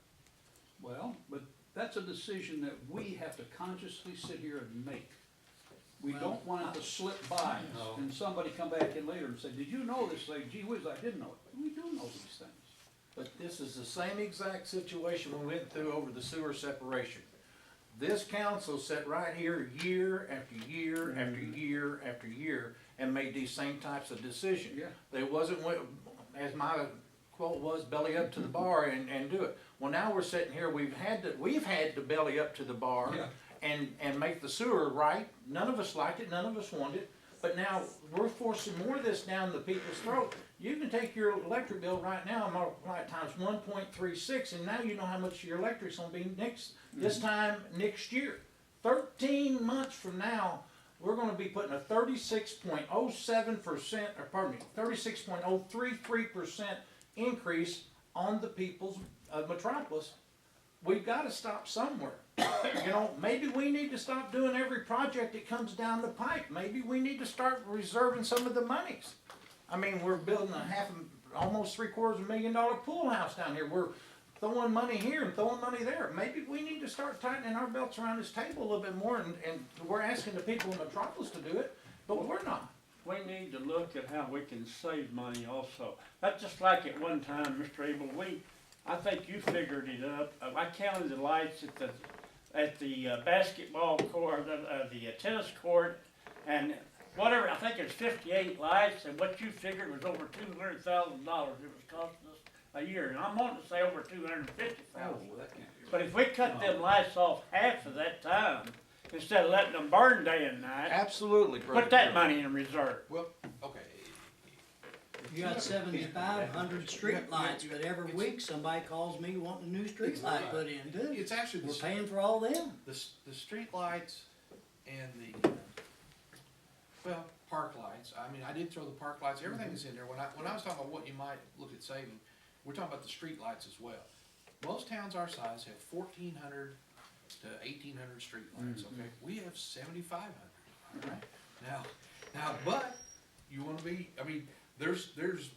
Well, but that's a decision that we have to consciously sit here and make. We Well, don't want it to slip by us and somebody come back in later and say, did you know this? Say, gee whiz, I didn't know it. We do know these things. But this is the same exact situation we went through over the sewer separation. This council sat right here year after year after year after year and made these same types of decisions. Yeah. They wasn't, as my quote was, belly up to the bar and do it. Well, now we're sitting here, we've had to belly up to the bar Yeah. and make the sewer right. None of us liked it, none of us wanted it, but now we're forcing more of this down the people's throat. You can take your electric bill right now and multiply it times 1.36, and now you know how much your electric's gonna be this time next year. 13 months from now, we're gonna be putting a 36.07%, or pardon me, 36.033% increase on the people's metropolis. We've gotta stop somewhere. You know, maybe we need to stop doing every project that comes down the pipe. Maybe we need to start reserving some of the monies. I mean, we're building almost $750,000 pool house down here. We're throwing money here and throwing money there. Maybe we need to start tightening our belts around this table a little bit more, and we're asking the people in Metropolis to do it, but we're not. We need to look at how we can save money also. That's just like at one time, Mr. Abel, I think you figured it up. I counted the lights at the basketball court, the tennis court, and whatever, I think it's 58 lights, and what you figured was over $200,000 it was costing us a year. And I'm wanting to say over $250,000. That can't be But if we cut them lights off half of that time, instead of letting them burn day and night, Absolutely. put that money in reserve. Well, okay, You got 7,500 street lights, but every week somebody calls me wanting a new street light put in too. it's actually We're paying for all them. the street lights and well, park lights. I mean, I did throw the park lights, everything is in there. When I was talking about what you might look at saving, we're talking about the street lights as well. Most towns our size have 1,400 to 1,800 street lights, okay? We have 7,500, all right? Now, but you wanna be, I mean, there's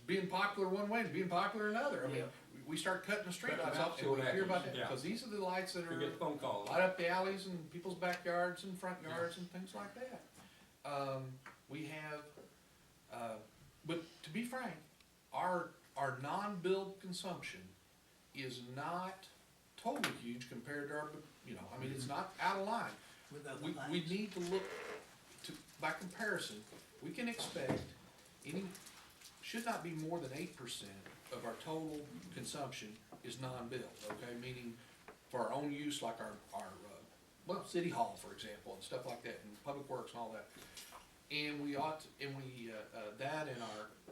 being popular one way and being popular another. I mean, we start cutting the street lights off, See and what we hear about happens, that, because these are the lights that We are get phone calls. light up the alleys and people's backyards and front yards and things like that. We have, but to be frank, our non-billed consumption is not totally huge compared to our, I mean, it's not out of line. With other We things. need to look to, by comparison, we can expect should not be more than 8% of our total consumption is non-billed, okay? Meaning for our own use, like well, City Hall, for example, and stuff like that, and Public Works and all that. And we that and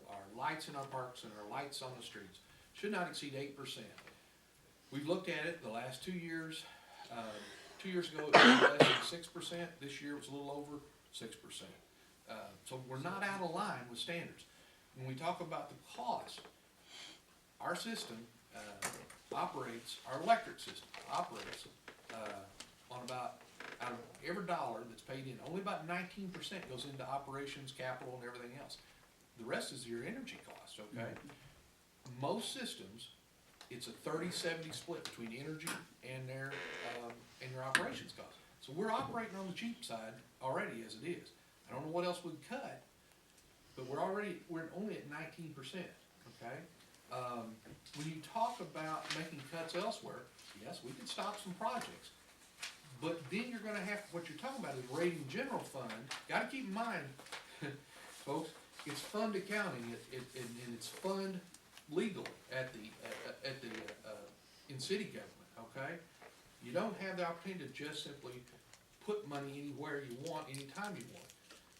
our lights in our parks and our lights on the streets should not exceed 8%. We've looked at it the last 2 years. 2 years ago, it was less than 6%. This year, it was a little over 6%. So we're not out of line with standards. When we talk about the cost, our system operates, our electric system operates on about, out of every dollar that's paid in, only about 19% goes into operations, capital, and everything else. The rest is your energy costs, okay? Most systems, it's a 30-70 split between energy and their operations costs. So we're operating on the cheap side already as it is. I don't know what else we'd cut, but we're only at 19%, okay? When you talk about making cuts elsewhere, yes, we could stop some projects. But then you're gonna have, what you're talking about is rating general fund. Gotta keep in mind, folks, it's fund accounting, and it's fund legal in city government, okay? You don't have the opportunity to just simply put money anywhere you want, anytime you want.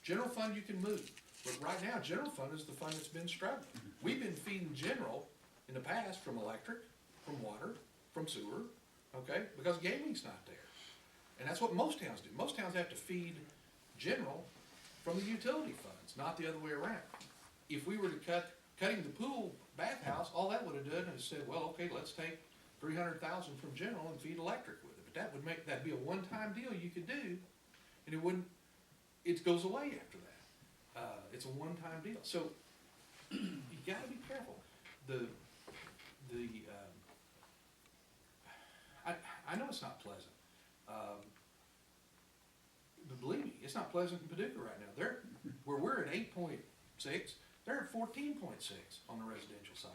General fund you can move, but right now, general fund is the fund that's been struggling. We've been feeding general in the past from electric, from water, from sewer, okay, because gaming's not there. And that's what most towns do. Most towns have to feed general from the utility funds, not the other way around. If we were to cutting the pool bathhouse, all that would have done is said, well, okay, let's take 300,000 from general and feed electric with it. But that'd be a one-time deal you could do, and it goes away after that. It's a one-time deal. So you gotta be careful. I know it's not pleasant. But believe me, it's not pleasant in Paducah right now. Where we're at 8.6, they're at 14.6 on the residential side.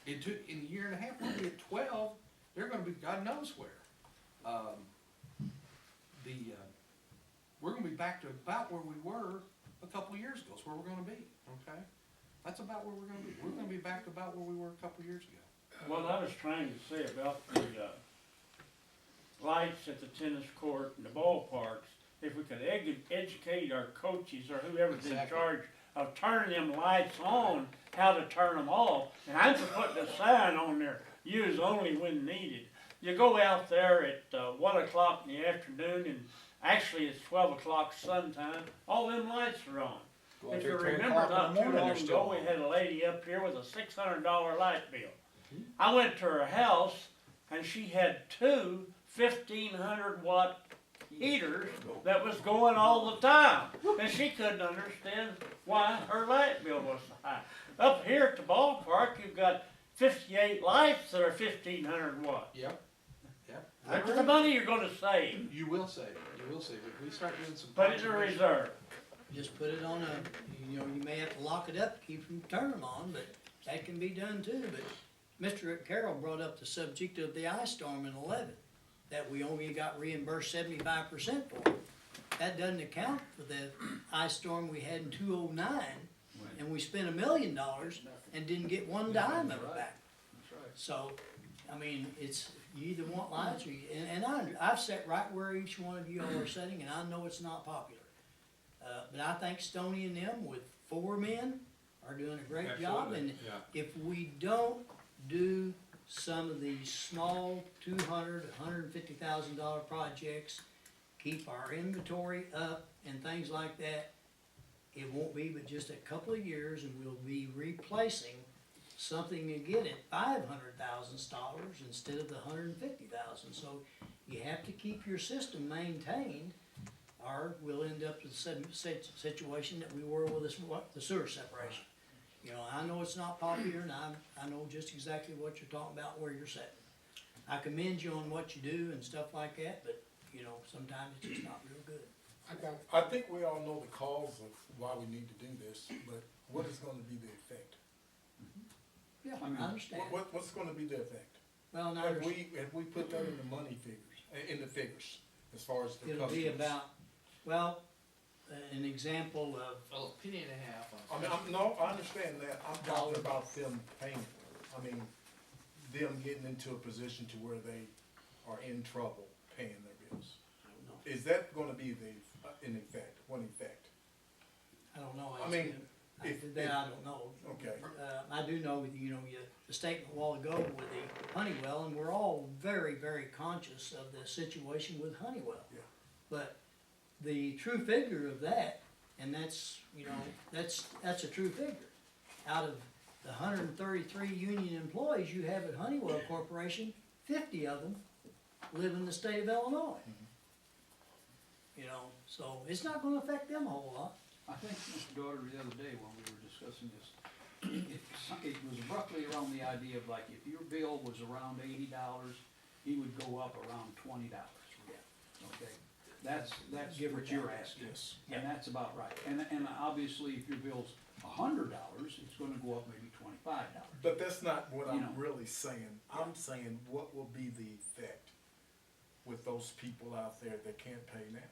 In a year and a half, we'll be at 12. They're gonna be God knows where. We're gonna be back to about where we were a couple of years ago. It's where we're gonna be, okay? That's about where we're gonna be. We're gonna be back to about where we were a couple of years ago. What I was trying to say about the, lights at the tennis court and the ballparks, if we could educate our coaches or whoever's in Exactly. charge of turning them lights on, how to turn them off, and I'm for putting a sign on there, use only when needed. You go out there at 1 o'clock in the afternoon, and actually it's 12 o'clock sun time, all them lights are on. Go out If there you at 3 remember o'clock in not the too morning, long they're still ago, we on. had a lady up here with a $600 light bill. I went to her house and she had two 1,500-watt heaters that was going all the time. And she couldn't understand why her light bill was so high. Up here at the ballpark, you've got 58 lights that are 1,500 watts. Yep. That's the money you're gonna save. You will save. You will save. If we start doing some. Put it in reserve. Just put it on you may have to lock it up, to keep from turning them on, but that can be done too. But Mr. Carroll brought up the subject of the ice storm in 11, that we only got reimbursed 75% for. That doesn't account for the ice storm we had in 2009, and we spent $1 million and didn't get one dime of it back. That's right. So, I mean, you either want lights or I've sat right where each one of you all are sitting, and I know it's not popular. But I think Stoney and them with 4 men are doing a great job, Absolutely, and yeah. if we don't do some of these small $200,000, $150,000 projects, keep our inventory up and things like that, it won't be but just a couple of years, and we'll be replacing something again at $500,000 instead of the $150,000. So you have to keep your system maintained, or we'll end up with the same situation that we were with the sewer separation. You know, I know it's not popular, and I know just exactly what you're talking about, where you're sitting. I commend you on what you do and stuff like that, but, you know, sometimes it's just not real good. I think we all know the cause of why we need to do this, but what is gonna be the effect? Yeah, I mean, I understand. What's gonna be the effect? Well, now, Have we put that in the money figures, in the figures, as far as the it'll customers? be about, well, an example of, Well, a penny and a half on. I mean, no, I understand that, I'm talking about them paying, I mean, them getting into a position to where they are in trouble paying their bills. I don't know. Is that gonna be an effect, one effect? I don't know. I mean, That I don't know. Okay. I do know, the statement a while ago with the Honeywell, and we're all very, very conscious of the situation with Honeywell. Yeah. But the true figure of that, and that's a true figure. Out of the 133 union employees you have at Honeywell Corporation, 50 of them live in the state of Illinois. You know, so it's not gonna affect them a whole lot. I think Mr. Daughter the other day when we were discussing this, it was roughly around the idea of like, if your bill was around $80, he would go up around $20. Okay, that's Give or what you're take, asking, yes. and that's about right. And obviously, if your bill's $100, it's gonna go up maybe $25. But that's not what You I'm know. really saying. I'm saying, what will be the effect with those people out there that can't pay now?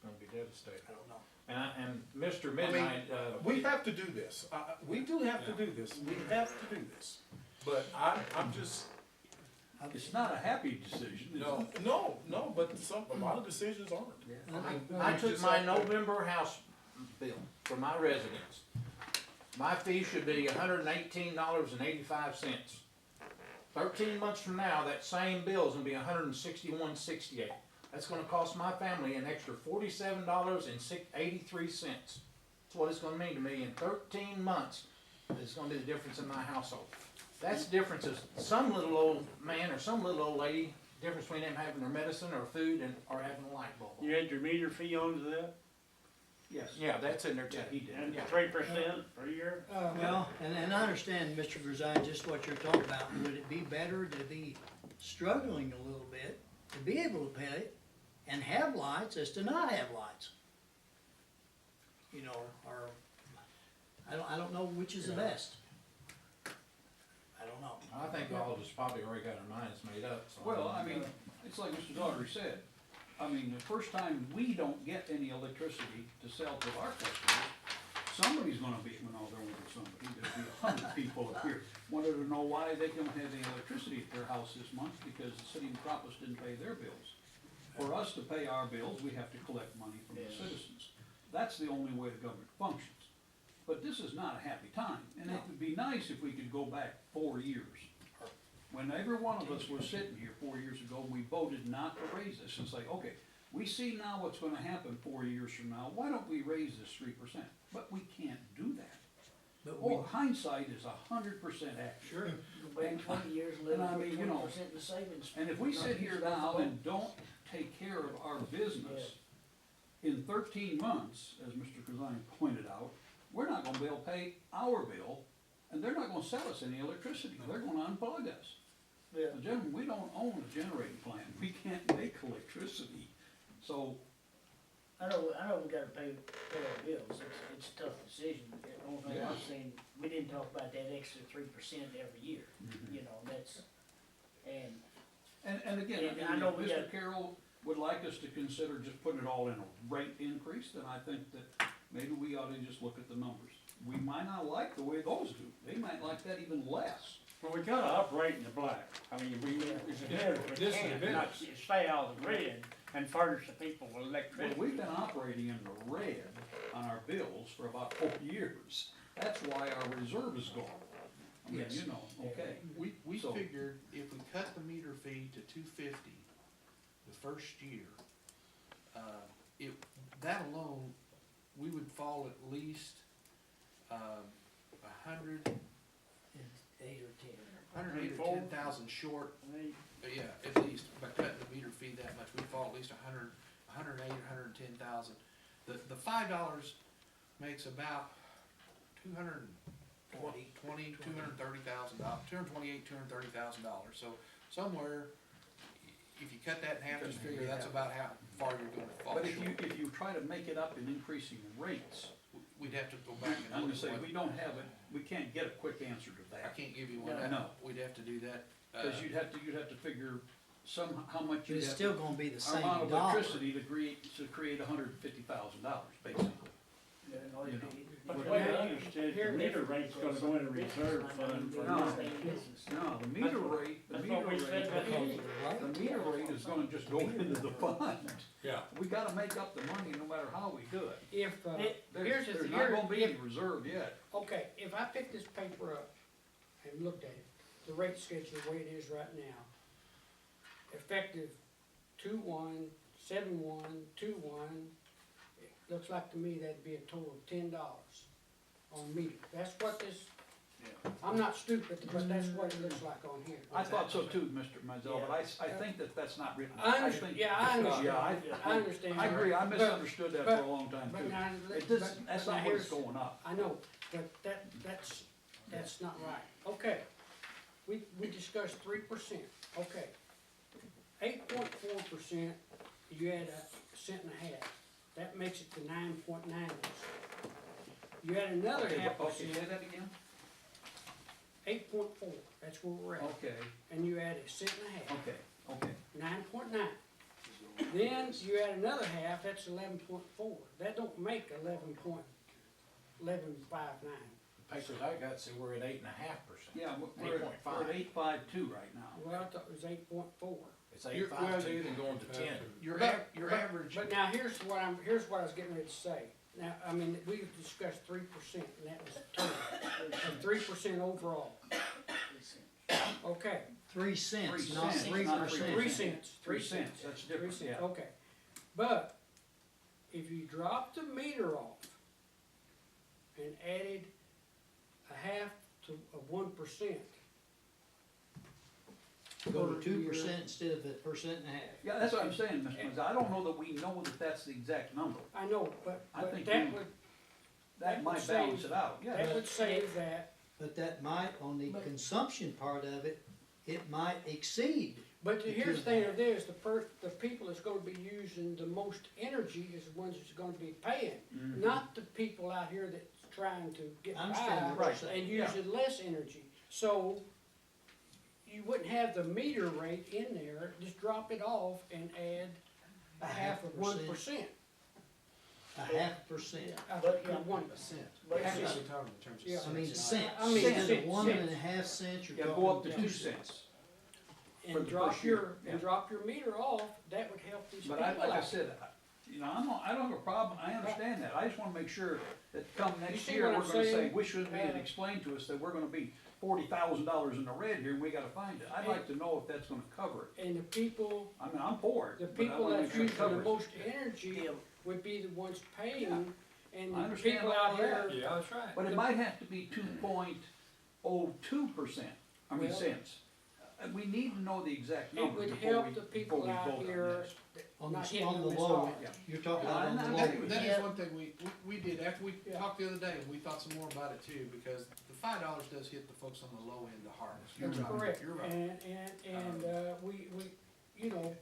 Gonna be devastated. I don't know. And Mr. I mean, Midnight, we have to do this. We do have to do this. We have to do this. But I'm just, It's not a happy decision. is it? no, but a lot of decisions aren't. I took my November house bill for my residents. My fee should be $118.85. 13 months from now, that same bill is gonna be $161.68. That's gonna cost my family an extra $47.83. That's what it's gonna mean to me in 13 months. It's gonna be the difference in my household. That's the difference of some little old man or some little old lady, difference between them having their medicine or food or having a light bulb on. You had your meter fee onto that? Yes. Yeah, that's in there too. Yeah, he did. And Yeah. 3% per year? Well, and I understand, Mr. Grzine, just what you're talking about. Would it be better to be struggling a little bit, to be able to pay and have lights as to not have lights? You know, or, I don't know which is the best. I don't know. I think all of us probably already got our minds made up, so. Well, I mean, it's like Mr. Daughtry said, I mean, the first time we don't get any electricity to sell to our customers, somebody's gonna be, well, no, there won't be somebody, there'll be 100 people up here, wanted to know why they don't have any electricity at their house this month, because the city of Metropolis didn't pay their bills. For us to pay our bills, we have to collect money from the citizens. That's the only way the government functions. But this is not a happy time, and it would be nice if we could go back 4 years. When every one of us was sitting here 4 years ago, we voted not to raise this, and say, okay, we see now what's gonna happen 4 years from now, why don't we raise this 3%? But we can't do that. But we, Oh, hindsight is 100% accurate. Sure. Go back 20 years, live And I with mean, you know, 20% in the savings. And if we sit here now and don't take care of our business, in 13 months, as Mr. Corzine pointed out, we're not gonna be able to pay our bill, and they're not gonna sell us any electricity, they're gonna unplug us. Yeah. Now, gentlemen, we don't own a generating plant, we can't make electricity, so, I know we gotta pay our bills, it's a tough decision. The only thing I'm saying, we didn't talk about that extra 3% every year, you know, that's, and and again, And I I know mean, we if Mr. got- Carroll would like us to consider just putting it all in a rate increase, then I think that maybe we ought to just look at the numbers. We might not like the way those do, they might like that even less. Well, we gotta operate in the black. I mean, it's better if we This is can, the not stay out of the red and furnish the people with Well, electricity. we've been operating in the red on our bills for about 4 years. That's why our reserve is gone. I mean, Yes. you know, okay. We So- figured if we cut the meter fee to $2.50 the first year, that alone, we would fall at least, 8 or 10. 108 or 10,000 short. Yeah, at least, by cutting the meter fee that much, we'd fall at least 108, 110,000. The $5 makes about $230,000, $230,000. So somewhere, if you cut that in half, just figure that's about how far you're gonna fall But short. if you try to make it up in increasing rates, We'd have to go back and I'm look gonna say, at what, we don't have it, we can't get a quick answer to I that. can't give you one, No. we'd have to do that. Cause you'd have to figure how much but you'd it's have still to, gonna be the our same amount of dollar. electricity to create $150,000, basically. Yeah, no, You know. But the way I understood, the meter rate's gonna go in a reserve fund for No. business. No, the meter rate, That's what we said at the meeting. the meter rate is gonna just go into the fund. Yeah. We gotta make up the money no matter how we do it. If, There's not gonna be any reserve yet. okay, if I pick this paper up and looked at it, the rate schedule the way it is right now, effective 2/1, 7/1, 2/1, it looks like to me that'd be a total of $10 on meter. That's what this, I'm not stupid, but that's what it looks like on here. I thought so too, Mr. Mizell, but I think that's not written. I understand, think- I understand, Yeah, I understand. I agree, I But- misunderstood that for a long time But too. now, It does, but that's now not what's here's- going up. I know, but that's not right. Okay, we discussed 3%, okay. 8.4%, you add a cent and a half, that makes it to 9.9. You add another Okay, half okay, percent, say that again? 8.4, that's where we're at, Okay, and you add a cent and a half, okay. 9.9. Then you add another half, that's 11.4, that don't make 11.1159. The papers I got say we're at 8.5%. Yeah, we're at 8.52 right now. Well, I thought it was 8.4. It's You're- well, 8.52 and going to 10. Your But- average, But now, here's what I was getting ready to say. Now, I mean, we discussed 3%, and that was total, and 3% overall. Okay, 3 cents, 3 not cents, 3%. 3 cents, 3 cents, that's 3 different, cents, yeah. okay. But, if you drop the meter off and added a half to 1%, Go to per 2% year. instead of a 1.5%. Yeah, that's what I'm saying, Mr. Mizza, I don't know that we know that that's the exact number. I know, but I think that we- would, That That might would balance save- it out, yeah. that would save that. But that might, on the But- consumption part of it, it might exceed. But here's Because- the thing of this, the people that's gonna be using the most energy is the ones that's gonna be paying, Mhm. not the people out here that's trying to get I understand what by you're saying. and using less energy. So, you wouldn't have the meter rate in there, just drop it off and add a half of 1%. A 0.5%. But, yeah, 1%. But Half it's of just- it. talking in terms of Yeah. I mean, cents, cents, I mean, instead of cents, 1.5 cents, you're Yeah, talking. go up to 2 2 cents. cents. For And the drop first year, your, yeah. and drop your meter off, that would help these people But out. like I said, you know, I don't have a problem, I understand that, I just wanna make sure that come next see year, what we're I'm gonna say, saying? we shouldn't be Uh, explained to us that we're gonna be $40,000 in the red here and we gotta find it. I'd like to know if that's gonna cover it. And the people, I mean, I'm for it. the but I people wanna that's make sure it using the covers it. most energy Yeah. would be the ones paying, and I the understand people all out here. that. Yeah, that's right. But it might have to be 2.02%, I mean Well- cents. We need to know the exact It number would before help we, the before people we out vote on here, this. On not the, hitting on the them as low, hard. Yeah. you're talking Yeah, about on I the know. low. That, that Yeah. is one thing we did, after we Yeah. talked the other day, we thought some more about it too, because the $5 does hit the folks on the low end the hardest. You're That's right, correct, You're right. and, we, you know,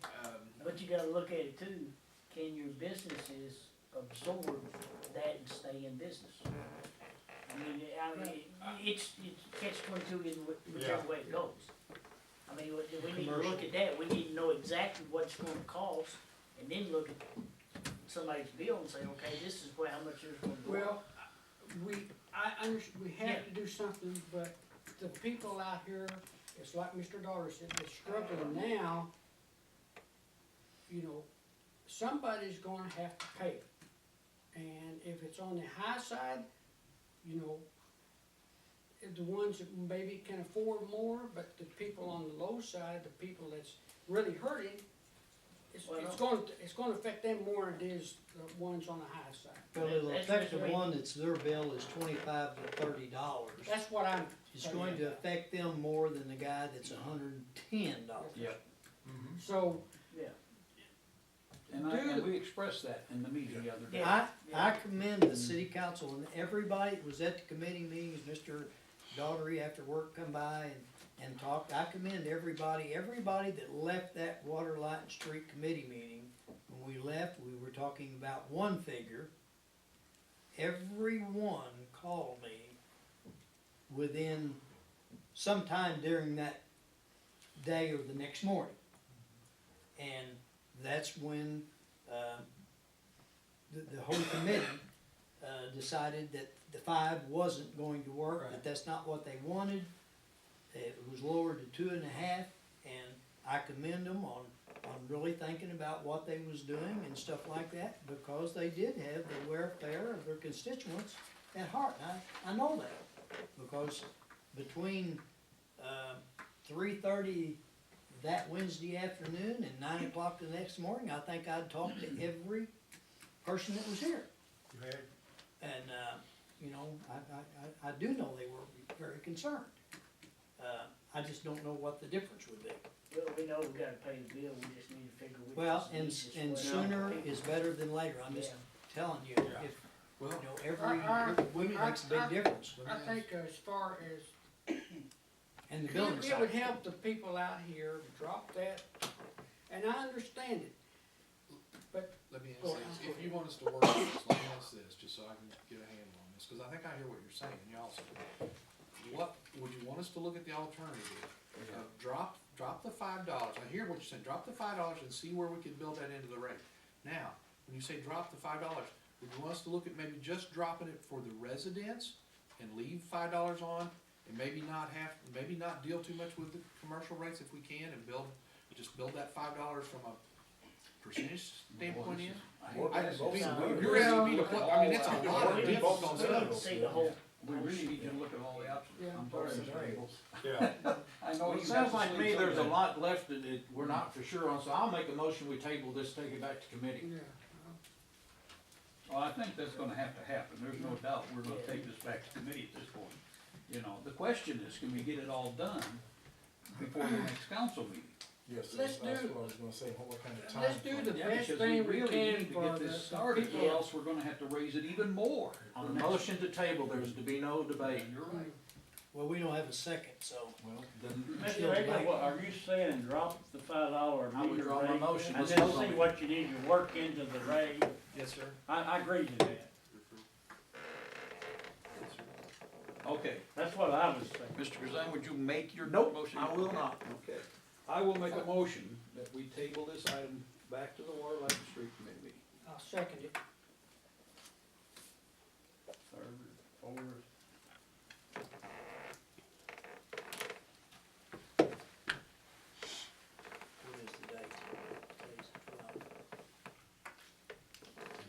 But you gotta look at it too, can your businesses absorb that and stay in business? I mean, it's catch-22 in whichever way it goes. I mean, we need to look at that, we need to know exactly what it's gonna cost, and then look at somebody's bill and say, okay, this is how much it's gonna go. well, we have to do something, but the people out here, it's like Mr. Daughter said, they're struggling now. You know, somebody's gonna have to pay it. And if it's on the high side, you know, the ones that maybe can afford more, but the people on the low side, the people that's really hurting, it's gonna affect them more than it is the ones on the high side. Well, it'll That's affect the what I mean. one that's their bill is $25 to $30. That's what I'm. It's going to affect them more than the guy that's $110. Yep. So, Yeah, And we expressed that in the meeting the other day. Yeah. I commend the city council and everybody that was at the committee meetings, Mr. Daughtery after work come by and talked. I commend everybody that left that Water, Light and Street Committee meeting. When we left, we were talking about one figure. Everyone called me within sometime during that day or the next morning. And that's when, the whole committee, decided that the 5 wasn't going to work, that Right. that's not what they wanted. It was lowered to 2.5, and I commend them on really thinking about what they was doing and stuff like that, because they did have the welfare of their constituents at heart. I know that, because between, 3:30 that Wednesday afternoon and 9 o'clock the next morning, I think I'd talked to every person that was here. And, you know, I do know they were very concerned. I just don't know what the difference would be. well, we know we gotta pay the bill, we just need to figure which Well, is the and easiest and way. sooner is better than later, I'm just Yeah. telling you, Yeah. if, Well, you know, every week makes a big difference. I think as far as, And the building it would side, help the people out here to drop that, and I understand it. let me ask Go this, ahead. if you want us to work on this, let me ask this, just so I can get a handle on this, cause I think I hear what you're saying, y'all say. What, would you want us to look at the alternative? Drop the $5, I hear what you're saying, drop the $5 and see where we can build that into the rate. Now, when you say drop the $5, would you want us to look at maybe just dropping it for the residents and leave $5 on? And maybe not deal too much with the commercial rates if we can, and just build that $5 from a percentage standpoint in? You're asking me to put, I mean, it's a lot of We difficult have to stuff. see the whole. We really need to look at all the options. Yeah. I'm sorry, Mr. Abels. Yeah. I know Well, you it sounds have to like to me sleep there's a someday. lot left that we're not for sure on, so I'll make a motion, we table this, take it back to committee. Yeah. Well, I think that's gonna have to happen, there's no doubt, we're gonna take this back to committee at this point. You know, the question is, can we get it all done before the next council meeting. Yes, Let's that's do- what I was gonna say, what kind of time? Let's do the Yeah, best because thing we really can need to for get the this started, or people. else we're gonna have to raise it even more. On the motion to table, there's to be no debate. You're right. Well, we don't have a second, so. Well, then, Mr. Egger, what, are you saying drop the $5 I meter withdraw my rate? motion. And Let's then vote on see it. what you need to work into the rate? Yes, sir. I agree to that. Okay, That's what I was saying. Mr. Grzan, would you make your nope, motion? I will not. Okay, I will make a motion that we table this item back to the Water, Light, and Street Committee meeting. I'll second it. Third, fourth. What is the date? Today's the 12th.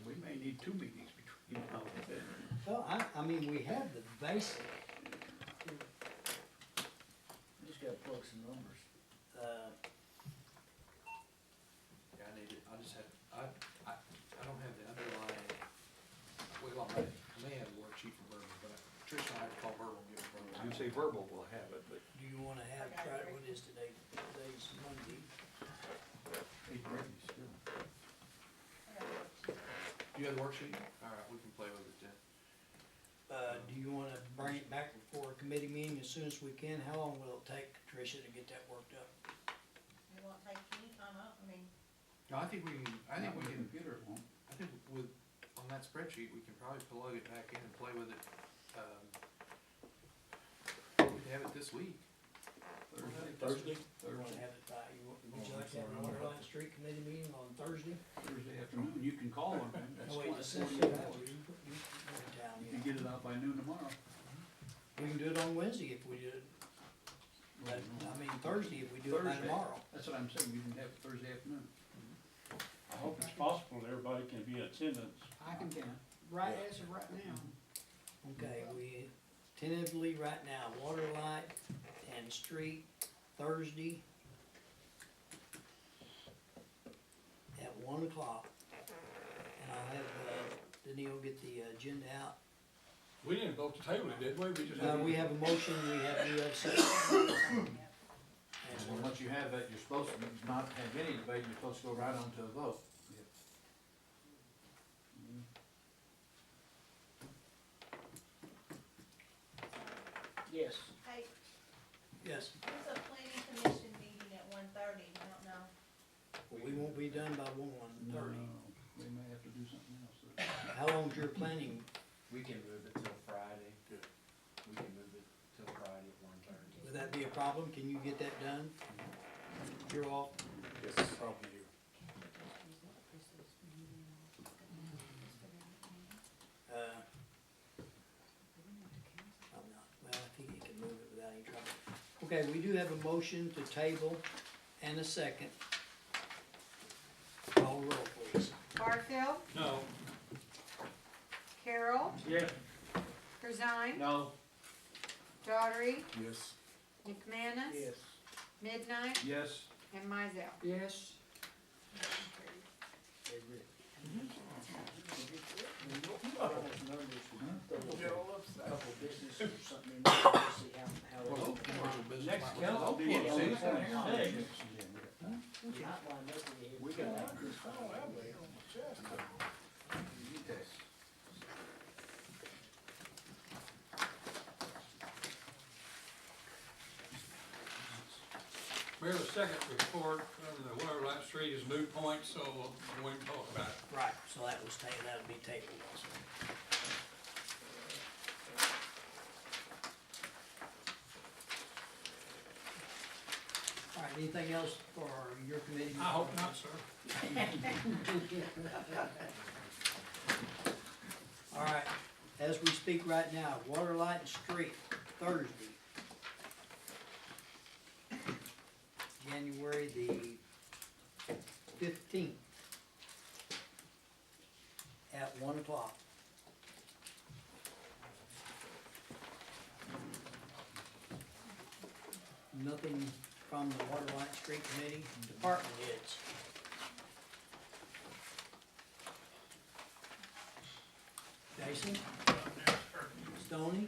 We may need two meetings between now and then. Well, I mean, we have the basic, Just gotta plug some numbers. Yeah, I need it, I just had, I don't have the underlying, well, I may have a worksheet from Verbal, but Trish and I have to call Verbal and get it from You say verbal will have it, but do you wanna have, what is today? Today's Monday. Do you have the worksheet? Alright, we can play with it then. Do you wanna bring it back before a committee meeting as soon as we can? How long will it take, Tricia, to get that worked up? It won't take any time up, I mean, No, I think we can, I think we can, computer it won't. I think with, on that spreadsheet, we can probably plug it back in and play with it, we can have it this week. Thursday? You wanna have it by, would you like to have a Water Line Street Committee meeting on Thursday? Thursday afternoon, you can call them, that's Oh, wait, 20, just send 48 it out. hours. You in town, You yeah. can get it out by noon tomorrow. We can do it on Wednesday if we do it. But, I mean, Thursday if we do it by Thursday. tomorrow. That's what I'm saying, you can have it Thursday afternoon. I hope it's possible that everybody can be in attendance. I can. Right, as of right now. Okay, we tentatively right now, Water Light and Street, Thursday at 1 o'clock. And I'll have, Danielle get the agenda out. We didn't vote to table it, did we? We just We have a motion, we have a second. And once you have that, you're supposed to not have any debate, you're supposed to go right on to a vote. Yes. hey, Yes, there's a planning commission meeting at 1:30, I don't know. we won't be done by 1:30. We may have to do something else. How long's your planning? We can move it till Friday. We can move it till Friday at 1:30. Would that be a problem? Can you get that done? You're off. Yes, probably you. I'm not, well, I think he can move it without any trouble. Okay, we do have a motion to table and a second. Call roll, please. Barfield, No. Carroll, Yes. Corzine, No. Daughtry, Yes. McManus. Midnight, Yes. and Mizell. Yes. Couple businesses or something, in there, to see how. Well, commercial business Next might- council will be on the 26th. You hot lined up with it. We got that. Mayor, the second report from the Water Light Street is moot point, so we can talk about it. Right, so that was that'll be tabled also. All right, anything else for your committee? I hope not, sir. All right, as we speak right now, Water Light and Street, Thursday. January the 15th. At 1 o'clock. Nothing from the Water Light Street Committee, department heads. Jason? Stoney?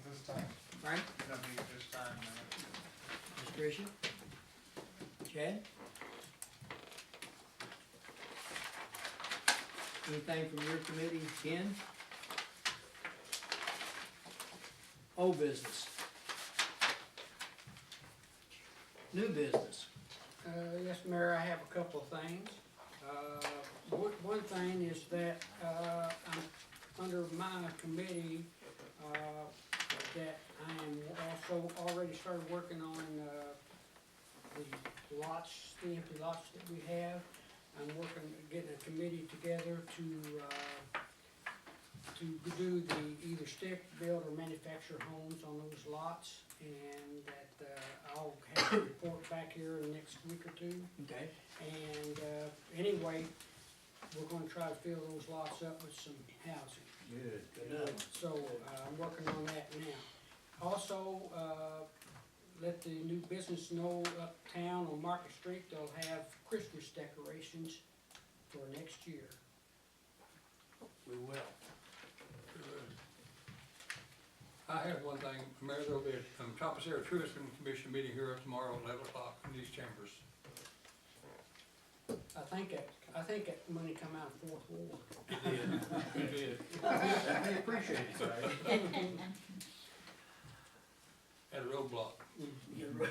This time. Frank? Ms. Tricia? Chad? Anything from your committee, Ken? Old business? New business? Yes, Mayor, I have a couple of things. One thing is that, I'm, under my committee, that I am also already started working on, the lots, the empty lots that we have. I'm working, getting a committee together to do the either stick, build, or manufacture homes on those lots. And that, I'll have a report back here in the next week or two. Okay. And, anyway, we're gonna try to fill those lots up with some housing. Good. So, I'm working on that now. Also, let the new business know uptown on Market Street, they'll have Christmas decorations for next year. We will. I have one thing, Mayor, there'll be a Thomas Area Tourism Commission meeting here tomorrow at 11 o'clock in these chambers. I think that money come out of Fourth Ward. It did. We appreciate it, right? At a roadblock. You're right.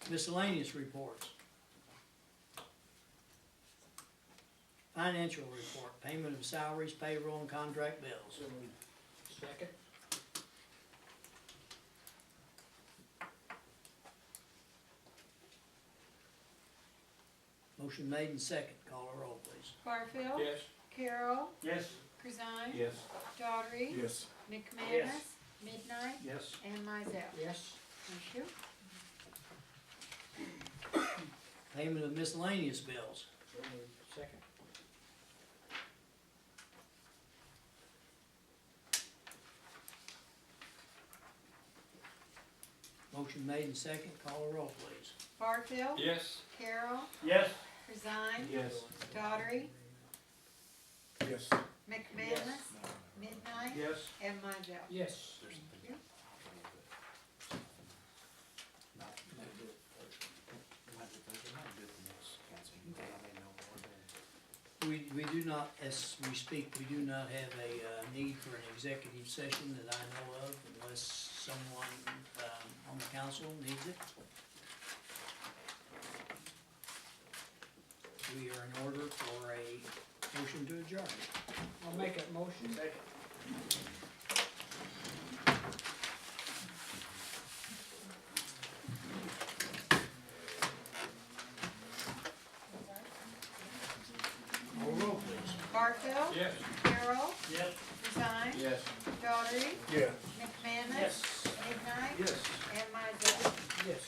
Miscellaneous reports. Financial report, payment of salaries, payroll, and contract bills. Second? Motion made and second, call a roll, please. Barfield. Yes. Carroll. Yes. Corzine. Yes. Daughtry. Yes. McManus. Midnight. Yes. And Mizell. Yes. Thank you. Payment of miscellaneous bills. Second? Motion made and second, call a roll, please. Barfield. Yes. Carroll. Yes. Corzine. Yes. Daughtry. Yes. McManus. Midnight. Yes. And Mizell. Yes. We do not, as we speak, we do not have a need for an executive session that I know of unless someone on the council needs it. We are in order for a motion to adjourn. I'll make that motion. Call roll, please. Barfield. Yes. Carroll. Yes. Corzine. Yes. Daughtry. Yeah. McManus. Midnight. Yes. And Mizell. Yes.